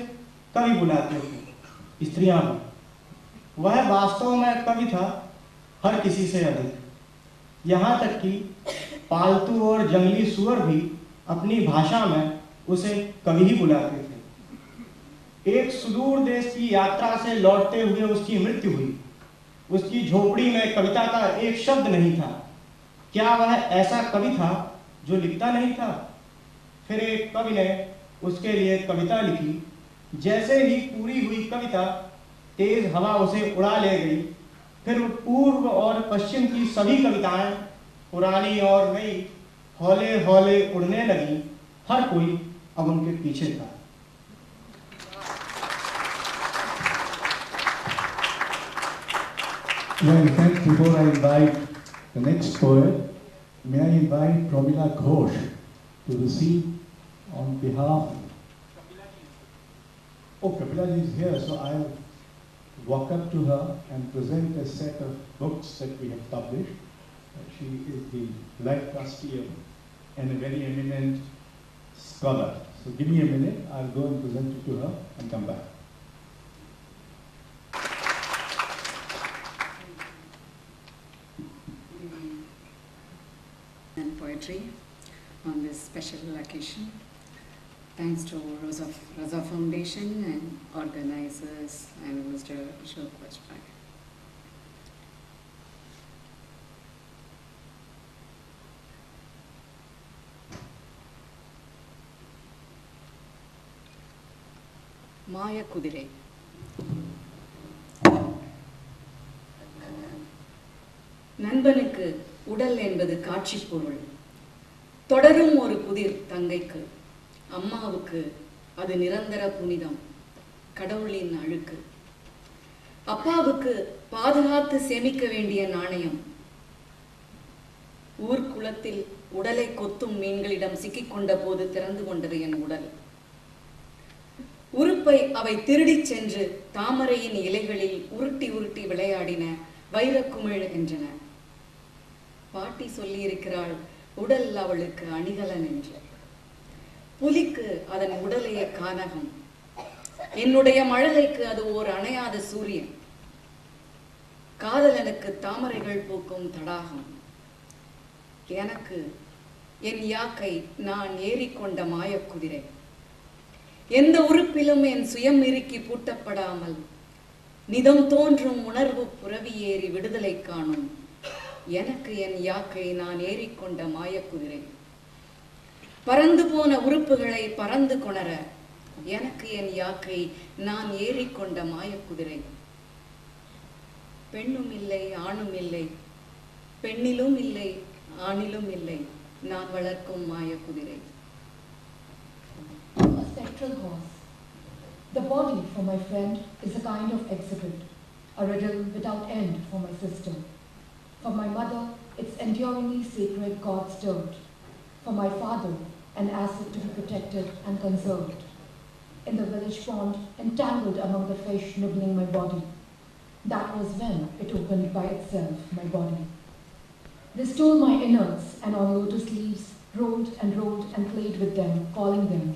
कवि बुलाते थे, स्त्रियां भी। वह वास्तव में कवि था, हर किसी से अधिक। यहाँ तक कि पालतू और जंगली सुअर भी अपनी भाषा में उसे कवि ही बुलाते थे। एक सुदूर देश की यात्रा से लौटते हुए उसकी मृत्यु हुई। उसकी झोपड़ी में कविता का एक शब्द नहीं था। क्या वह ऐसा कवि था जो लिखता नहीं था? फिर एक कवि ने उसके लिए कविता लिखी। जैसे ही पूरी हुई कविता तेज हवा उसे उड़ा ले गई। फिर पूर्व और पश्चिम की सभी कविताएं, पुरानी और नई, हौले हौले उड़ने लगी। हर कोई अब उनके पीछे था। Well, thanks. Before I invite the next poet, may I invite Pramila Ghosh to receive on behalf. Oh, Kapila ji is here, so I'll walk up to her and present a set of books that we have published. She is the life trustee and a very eminent scholar. So give me a minute, I'll go and present it to her and come back. And poetry on this special occasion. Thanks to Raza Foundation and organizers and Mr. Ashok Vajpayee. மாய குதிரை. நண்பனுக்கு உடல் என்பது காட்சி பொருள். தொடரும் ஒரு புதிர் தங்கைக்கு. அம்மாவுக்கு அது நிரந்தர புனிதம், கடவுளின் அழுக்கு. அப்பாவுக்கு பாதுகாத்து சேமிக்க வேண்டிய நாணயம். ஊர்க்குளத்தில் உடலை கொத்தும் மீன்களிடம் சிக்கிக்கொண்ட போது திறந்து கொண்டது என் உடல். உறுப்பை அவை திருடிச் சென்று தாமரையின் இலைகளில் உருட்டி உருட்டி விளையாடின, வைரக்குமிழ் என்றன. பாட்டி சொல்லியிருக்கிறாள், உடல் அவளுக்கு அணிகலன் என்று. புலிக்கு அதன் உடலைய கானகம். என்னுடைய மழலைக்கு அது ஓர் அணையாத சூரியன். காதலனுக்கு தாமரைகள் பூக்கும் தடாகம். எனக்கு என் யாக்கை நான் ஏறிக்கொண்ட மாயக்குதிரை. எந்த உறுப்பிலும் என் சுயம் இறுக்கி பூட்டப்படாமல் நிதம் தோன்றும் உணர்வு புரவி ஏறி விடுதலை காணும். எனக்கு என் யாக்கை நான் ஏறிக்கொண்ட மாயக்குதிரை. பறந்து போன உறுப்புகளை பறந்து கொணர எனக்கு என் யாக்கை நான் ஏறிக்கொண்ட மாயக்குதிரை. பெண்ணும் இல்லை ஆணும் இல்லை, பெண்ணிலும் இல்லை ஆணிலும் இல்லை, நான் வளர்க்கும் மாயக்குதிரை. A spectral horse. The body for my friend is a kind of exhibit, a riddle without end for my sister. For my mother, it's enduringly sacred God's dirt. For my father, an asset to be protected and conserved. In the village pond, entangled among the fish nibbling my body. That was when it opened by itself, my body. They stole my innards and on lotus leaves rolled and played with them, calling them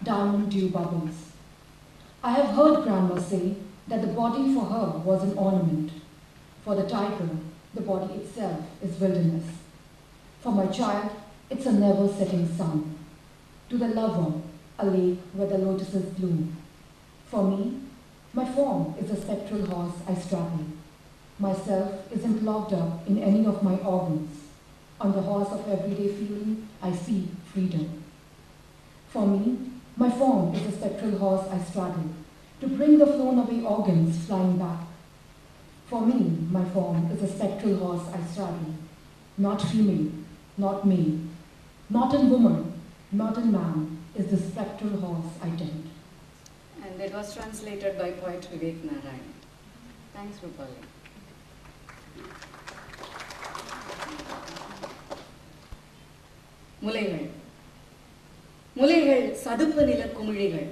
diamond dew bubbles. I have heard Grandma say that the body for her was an ornament. For the tiger, the body itself is wilderness. For my child, it's a never-setting sun. To the lover, a lake where the lotuses bloom. For me, my form is a spectral horse I straddle. Myself isn't locked up in any of my organs. On the horse of everyday feeling, I see freedom. For me, my form is a spectral horse I straddle, to bring the flown away organs flying back. For me, my form is a spectral horse I straddle, not female, not male, Not in woman, not in man, is the spectral horse I tend. And it was translated by poet Vivek Narayan. Thanks, Rupali. முலைகள் முலைகள் சதுப்பு நில குமிழிகள்.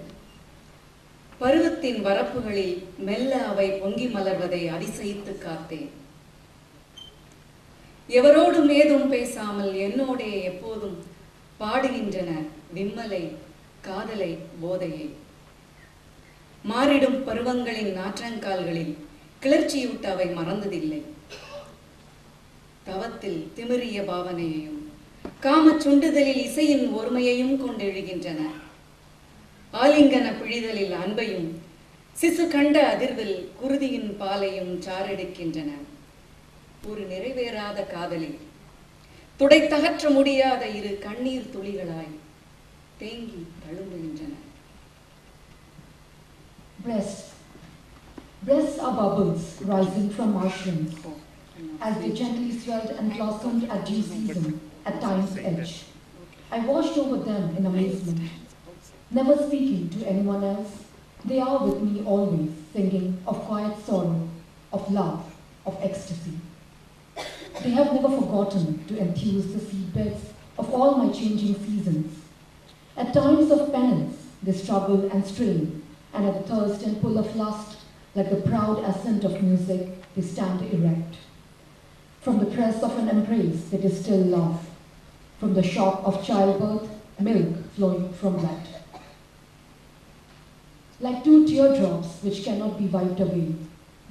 பருவத்தின் வரப்புகளில் மெல்ல அவை பொங்கி மலர்வதை அதிசயித்து காத்தேன். எவரோடும் ஏதும் பேசாமல் என்னோடே எப்போதும் பாடுகின்றன விம்மலை, காதலை, போதையை. மாறிடும் பருவங்களின் நாற்றங்கால்களில் கிளர்ச்சியூட்ட அவை மறந்ததில்லை. தவத்தில் திமிரிய பாவனையையும் காமச் சுண்டுதலில் இசையின் ஒருமையையும் கொண்டெழுகின்றன. ஆலிங்கன பிழிதலில் அன்பையும் சிசு கண்ட அதிர்வில் குருதியின் பாலையும் சாரெடுக்கின்றன. ஒரு நிறைவேறாத காதலில் துடைத்தகற்ற முடியாத இரு கண்ணீர் துளிகளாய் தேங்கி தழும்புகின்றன. Breasts are bubbles rising from mushrooms as they gently swelled and blossomed at due season at time's edge. I watched over them in amazement. Never speaking to anyone else, they are with me always, singing of quiet sorrow, of love, of ecstasy. They have never forgotten to enthuse the seedbeds of all my changing seasons. At times of penance, they struggle and strain, and at the thirst and pull of lust, like the proud ascent of music, they stand erect. From the press of an embrace, they distill love. From the shock of childbirth, milk flowing from that. Like two teardrops which cannot be wiped away,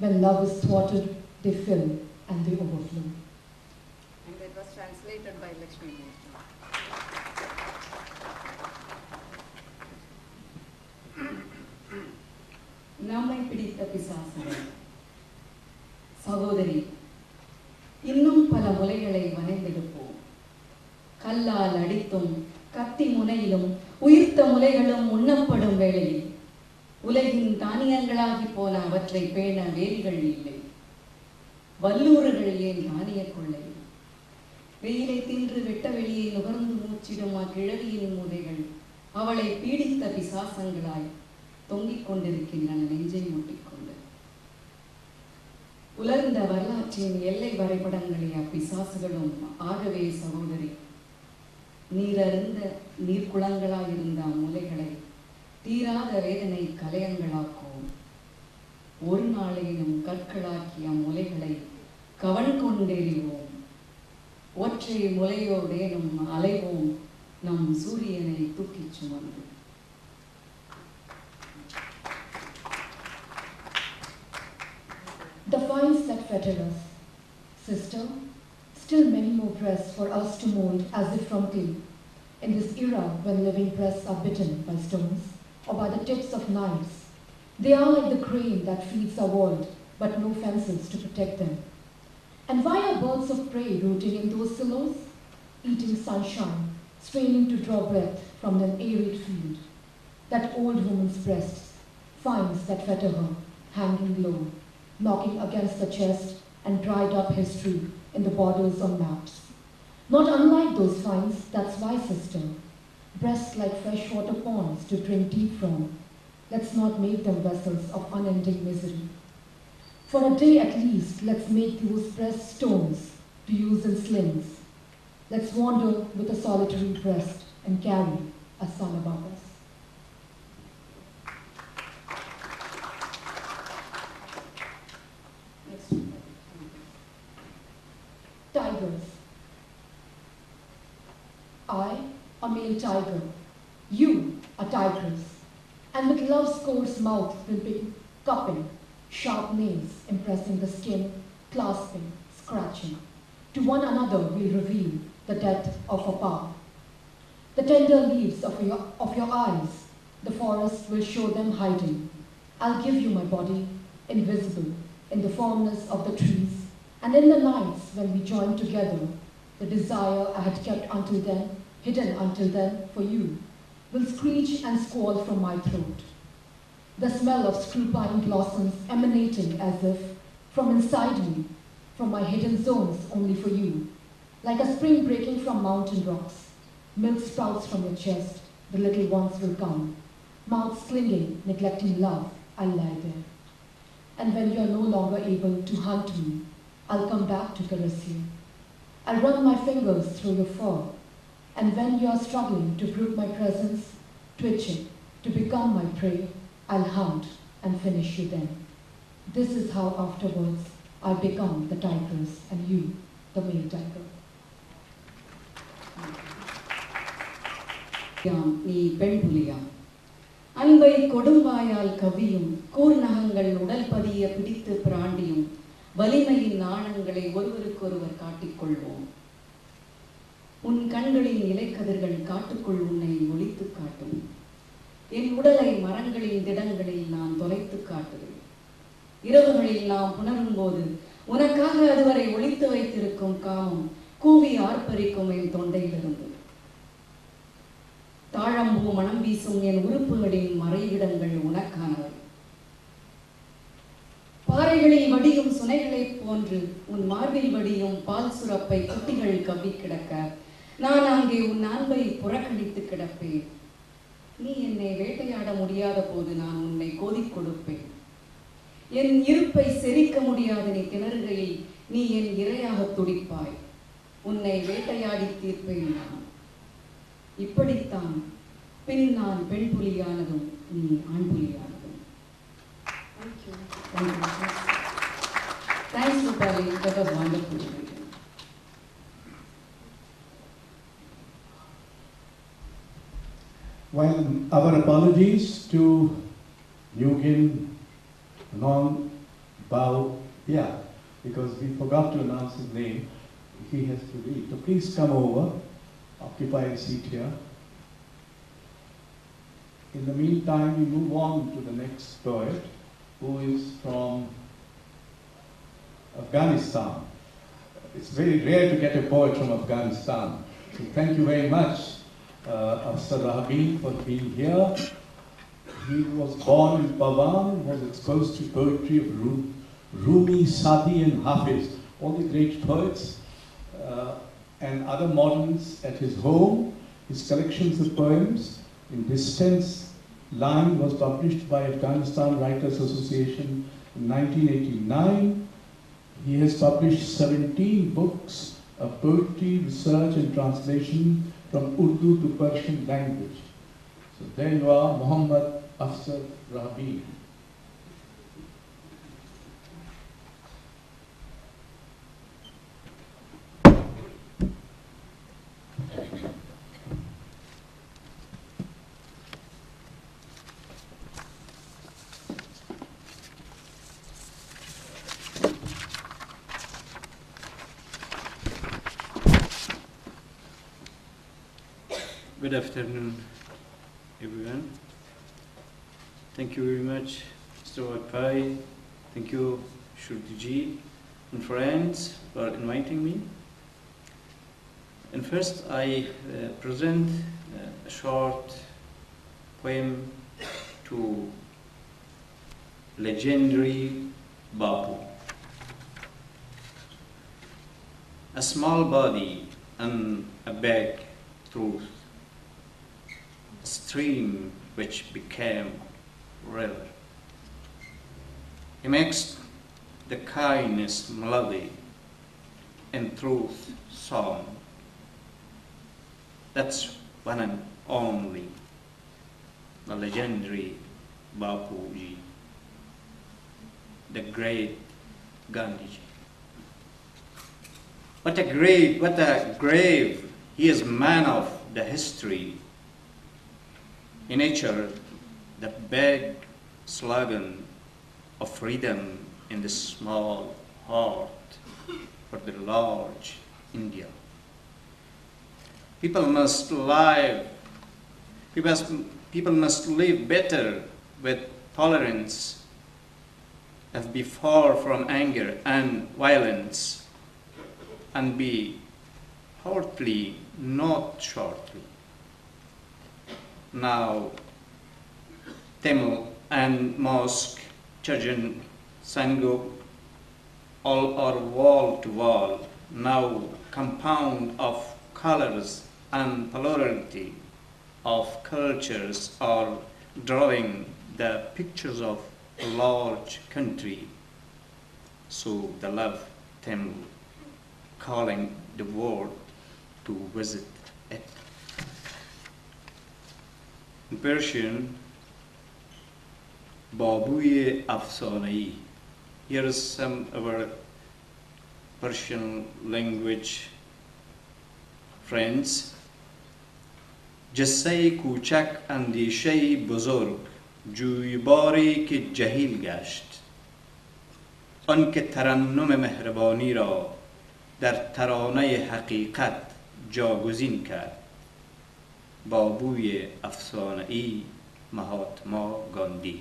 when love is thwarted, they fill and they overflow. And that was translated by Lakshmi Mohan. நம்மை பிடித்த பிசாசுகள். சகோதரி, இன்னும் பல முலைகளை வனைந்தெடுப்போம். கல்லால் அடித்தும் கத்தி முனையிலும் உயிர்த்த முலைகளும் உண்ணப்படும் வேளையில் உலகின் தானியங்களாகி போன அவற்றை பேண வேலிகள் இல்லை. வல்லூறுகள் ஏன் தானிய கொள்ளை? வெயிலை தின்று வெட்ட வெளியை நுகர்ந்து மூச்சிடும் அக்கிழவியின் முதைகள் அவளை பீடித்த பிசாசங்களாய் தொங்கிக் கொண்டிருக்கின்றன நெஞ்சை முட்டிக்கொண்டு. உலர்ந்த வரலாற்றின் எல்லை வரைபடங்களை அப்பிசாசுகளும் ஆகவே சகோதரி, நீரருந்த நீர்க்குளங்களாயிருந்த அம்முலைகளை தீராத வேதனை கலையங்களாக்குவோம். ஒரு நாளேனும் கற்களாக்கிய அம்முலைகளை கவன் கொண்டெறிவோம். ஒற்றை முலையோடேனும் அலைவோம் நம் சூரியனை தூக்கிச் சுமந்து. The vines that fetter us, sister, still many more breasts for us to mold as if from clay. In this era when living breasts are bitten by stones or by the tips of knives, they are like the grain that feeds our world, but no fences to protect them. And why are birds of prey rooting in those silos, eating sunshine, straining to draw breath from an arid field? That old woman's breasts, vines that fetter her, hanging low, knocking against the chest and dried up history in the borders on maps. Not unlike those vines, that's why, sister, breasts like freshwater ponds to drink deep from. Let's not make them vessels of unending misery. For a day at least, let's make those breast stones to use in slings. Let's wander with a solitary breast and carry a sun above us. Tigers. I, a male tiger, you, a tigress, and with love's coarse mouth ripping, cupping, sharp nails impressing the skin, clasping, scratching. To one another we'll reveal the depth of our power. The tender leaves of your eyes, the forest will show them hiding. I'll give you my body, invisible, in the firmness of the trees, and in the nights when we join together, the desire I had kept until then, hidden until then for you, will screech and squall from my throat. The smell of screwpine blossoms emanating as if from inside me, from my hidden zones only for you, like a spring breaking from mountain rocks, Milk sprouts from your chest, the little ones will come. Mouths clinging, neglecting love, I'll lie there. And when you're no longer able to hunt me, I'll come back to caress you. I'll run my fingers through your fur, and when you're struggling to brook my presence, twitching, to become my prey, I'll hunt and finish you then. This is how afterwards I become the tigress and you, the male tiger. நீ பெண் புலியாம் அன்பை கொடும்பாயால் கவியும் கூர்நகங்கள் உடல் பதிய பிடித்து பிராண்டியும் வலிமையின் நாணங்களை ஒருவருக்கொருவர் காட்டிக்கொள்வோம். உன் கண்களின் இலைக்கதிர்கள் காட்டுக்குள் உன்னை ஒளித்து காட்டும். என் உடலை மரங்களின் திடங்களில் நான் தொலைத்து காட்டுவேன். இரவுகளில் நாம் புணரும் போது உனக்காக அதுவரை ஒளித்து வைத்திருக்கும் காமம் கூவி ஆர்ப்பரிக்கும் என் தொண்டையிலிருந்து. தாழம்பூ மனம் வீசும் என் உறுப்புகளின் மறைவிடங்கள் உனக்கானவை. பாறைகளில் வடியும் சுனைகளைப் போன்று உன் மார்பில் வடியும் பால் சுரப்பை குட்டிகள் கவ்வி கிடக்க நான் அங்கே உன் அன்பை புறக்கணித்து கிடப்பேன். நீ என்னை வேட்டையாட முடியாத போது நான் உன்னை கோதிக் கொடுப்பேன். என் இருப்பை செரிக்க முடியாத நீ திணறுகையில் நீ என் இரையாக துடிப்பாய். உன்னை வேட்டையாடி தீர்ப்பேன் நான். இப்படித்தான் பின் நான் பெண் புலியானதும் நீ ஆண் புலியானதும். Thanks, Rupali. That was wonderful. Well, our apologies to Nugin Non Bao, because we forgot to announce his name. He has to read. So please come over, occupy a seat here. In the meantime, we move on to the next poet, who is from Afghanistan. It's very rare to get a poet from Afghanistan. So thank you very much, Afsar Rahabeen, for being here. He was born in Pavan, was exposed to poetry of Rumi, Sadi and Hafiz, all the great poets and other moderns at his home. His collections of poems in Distance Line was published by Afghanistan Writers Association in 1989. He has published 17 books of poetry, research and translation from Urdu to Persian language. So there you are, Muhammad Afsar Rahabeen. Good afternoon, everyone. Thank you very much, Mr. Wadpai. Thank you, Shurtiji and friends, for inviting me. And first, I present a short poem to legendary Bapu. A small body and a big truth. Stream which became river. He makes the kindness melody and truth song. That's one and only, the legendary Bapuji, the great Gandhiji. What a grave, he is man of the history. In nature, the big slogan of freedom in the small heart for the large India. People must live better with tolerance, and be far from anger and violence, and be heartily, not shortly. Now, Tamil and mosque, church and synagogue, all are wall to wall, now compound of colors and plurality of cultures are drawing the pictures of a large country. So the love temple, calling the world to visit it. In Persian, Babuye Afsanai. Here is some of our Persian language friends. جسه کوچک اندیشه بزرگ جویباری که جهیل گشت آن که ترنم مهربانی را در ترانه حقیقت جاگزین کرد بابوی افسانه‌ای مهاتما گاندی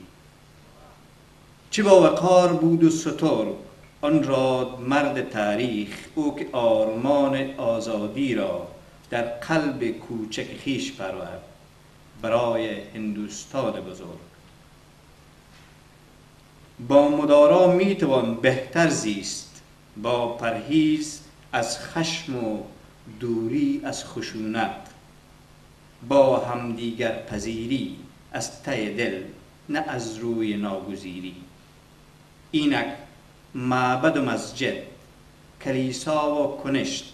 چه با وقار بود و سترگ آن را مرد تاریخ او که آرمان آزادی را در قلب کوچک خیش پرورد برای هندوستان بزرگ با مدارا میتوان بهتر زیست با پرهیز از خشم و دوری از خشونت با همدیگر پذیری از ته دل نه از روی ناگزیری اینک معبد و مسجد کلیسا و کنشت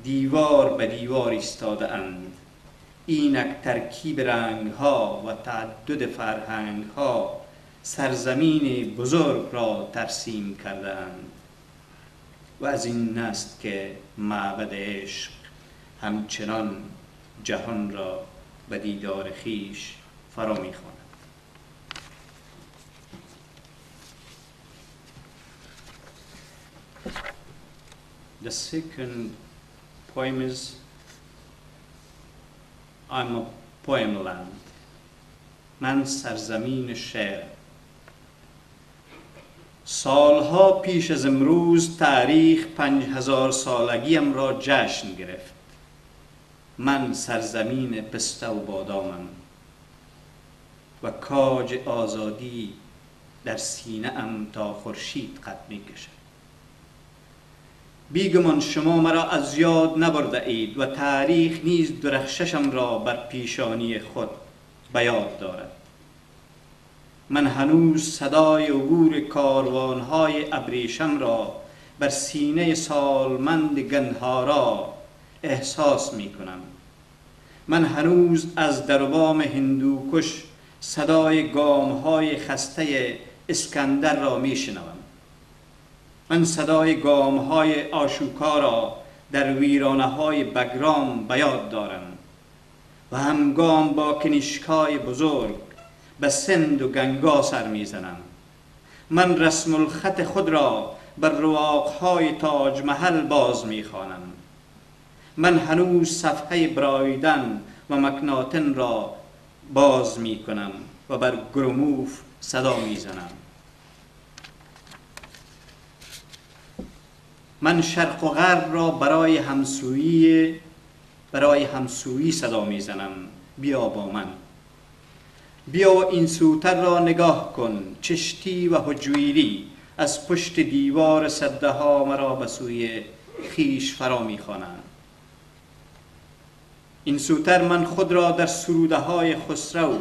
دیوار به دیوار ایستاده اند اینک ترکیب رنگ ها و تعدد فرهنگ ها سرزمین بزرگ را ترسیم کرده اند و از این است که معبد عشق همچنان جهان را به دیدار خیش فرا می‌خواند. The second poem is I'm a poem land. من سرزمین شعر. سالها پیش از امروز تاریخ 5000 سالگیم را جشن گرفت. من سرزمین پسته و بادامم و کاج آزادی در سینه ام تا خورشید قد می کشد. بیگمان شما مرا از یاد نبرده اید و تاریخ نیز درخششم را بر پیشانی خود به یاد دارد. من هنوز صدای عبور کاروانهای ابریشم را بر سینه سالمند گنهارا احساس می کنم. من هنوز از در و بام هندوکش صدای گامهای خسته اسکندر را می شنوم. من صدای گامهای آشوکا را در ویرانه های بگرام به یاد دارم و همگام با کنیشکای بزرگ به سند و گنگا سر می زنم. من رسم الخط خود را بر رواقهای تاج محل باز می خوانم. من هنوز صفحه برایدن و مکناتن را باز می کنم و بر گرموف صدا می زنم. من شرق و غرب را برای همسویی صدا می زنم. بیا با من. بیا و این سوتر را نگاه کن. چشتی و هجویری از پشت دیوار سده ها مرا به سوی خیش فرا می خوانند. این سوتر من خود را در سروده های خسرو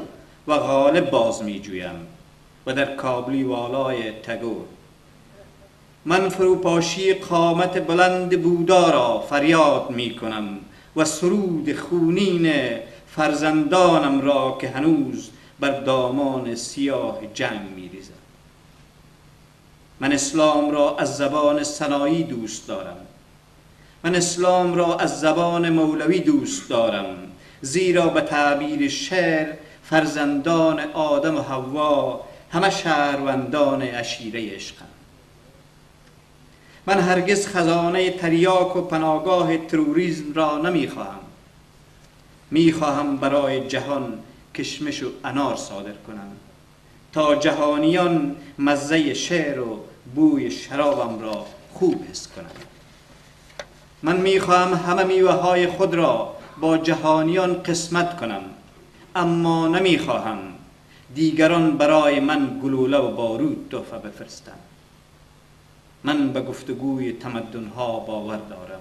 و غالب باز می جویم و در کابلی والای تگور. من فروپاشی قامت بلند بودا را فریاد می کنم و سرود خونین فرزندانم را که هنوز بر دامان سیاه جنگ می ریزد. من اسلام را از زبان سنایی دوست دارم. من اسلام را از زبان مولوی دوست دارم، زیرا به تعبیر شعر فرزندان آدم و حوا همه شهروندان عشیره عشقند. من هرگز خزانه تریاک و پناهگاه تروریسم را نمیخواهم. میخواهم برای جهان کشمش و انار صادر کنم تا جهانیان مزه شعر و بوی شرابم را خوب حس کنند. من میخواهم همه میوه های خود را با جهانیان قسمت کنم، اما نمیخواهم دیگران برای من گلوله و بارود تحفه بفرستند. من به گفتگوی تمدن‌ها باور دارم.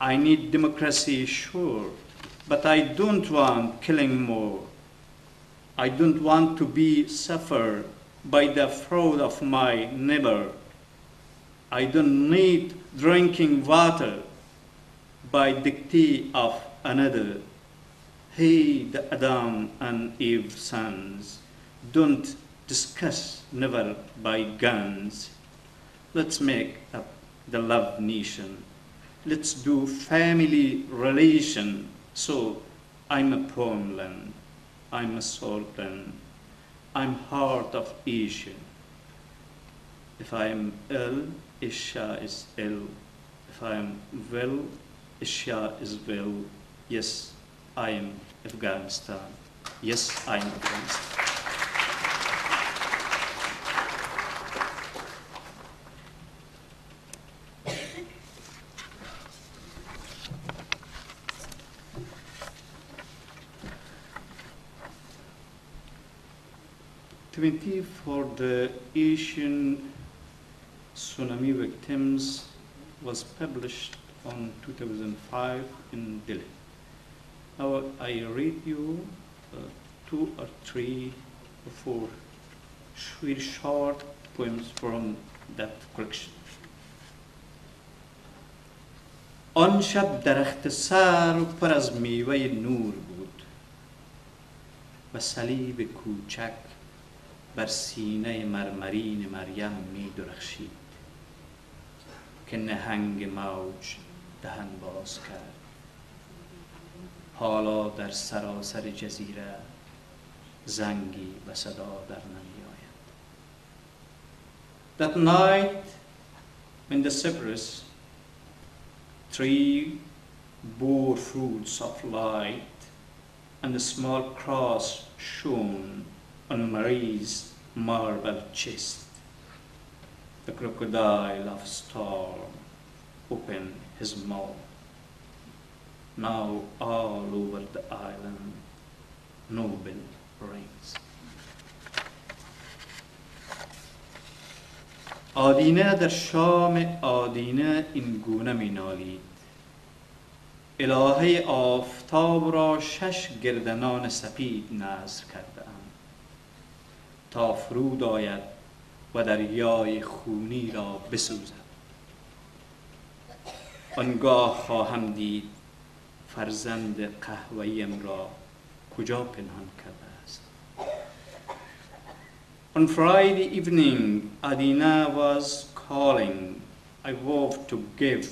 I need democracy, sure, but I don't want killing more. I don't want to be suffer by the fraud of my neighbor. I don't need drinking water by dictate of another. Hey, the Adam and Eve sons, don't discuss never by guns. Let's make up the love nation. Let's do family relation. So I'm a Pomeland, I'm a Sultan, I'm heart of Asia. If I am ill, Asia is ill. If I am well, Asia is well. Yes, I am Afghanistan. Yes, I am Afghanistan. For the Asian tsunami victims was published on 2005 in Delhi. Now I read you 2 or 3 or 4 very short poems from that collection. آن شب درخت سرو پر از میوه نور بود و صلیب کوچک بر سینه مرمرین مریم می درخشید که نهنگ موج دهن باز کرد. حالا در سراسر جزیره زنگی و صدا در نمی آید. That night when the cypress tree bore fruits of light and the small cross shone on Marie's marble chest, the crocodile of storm opened his mouth. Now all over the island noble reigns. آدینه در شام آدینه این گونه می نالید: الهه آفتاب را 6 گردنان سپید نذر کرده‌ام تا فرود آید و دریای خونی را بسوزد. آنگاه خواهم دید فرزند قهوه‌ایم را کجا پنهان کرده است. On Friday evening, Adina was calling. I vowed to give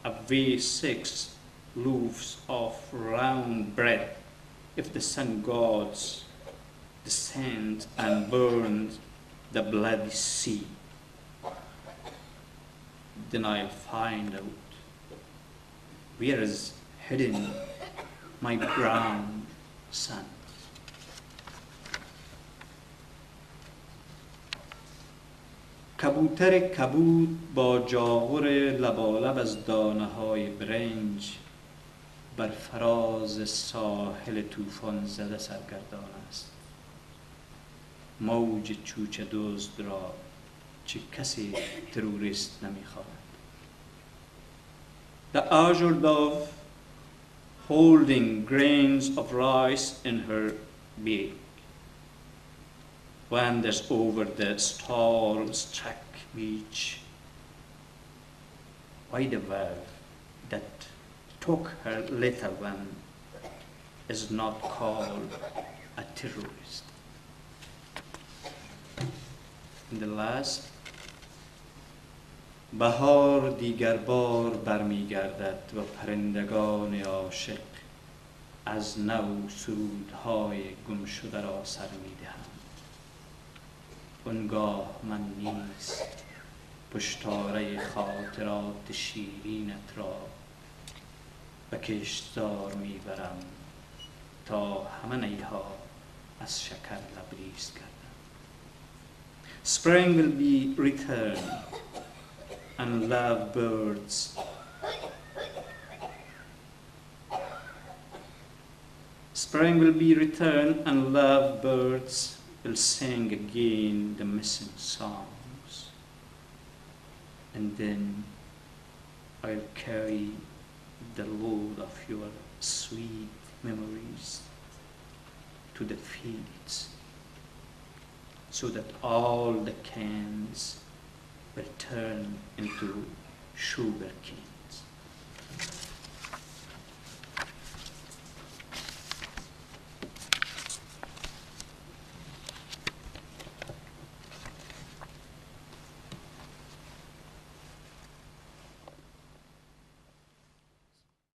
away 6 loaves of round bread if the sun gods descend and burn the bloody sea. Then I'll find out where is hidden my brown son. کبوتر کبود با جاغور لبالب از دانه‌های برنج بر فراز ساحل طوفان زده سرگردان است. موج چوچه دزد را چه کسی تروریست نمی‌خواهد. The azure dove holding grains of rice in her beak wanders over the star-struck beach. Why the wave that took her little one is not called a terrorist? In the last, بهار دیگر بار برمیگردد و پرندگان عاشق از نو سرودهای گم شده را سر میدهند. آنگاه من نیز پشتاره خاطرات شیرینت را به کشتزار میبرم تا همه نیها از شکر لبریز کردم. Spring will be returned and love birds Spring will be returned and love birds will sing again the missing songs. And then I'll carry the load of your sweet memories to the fields, so that all the cans will turn into sugar cane.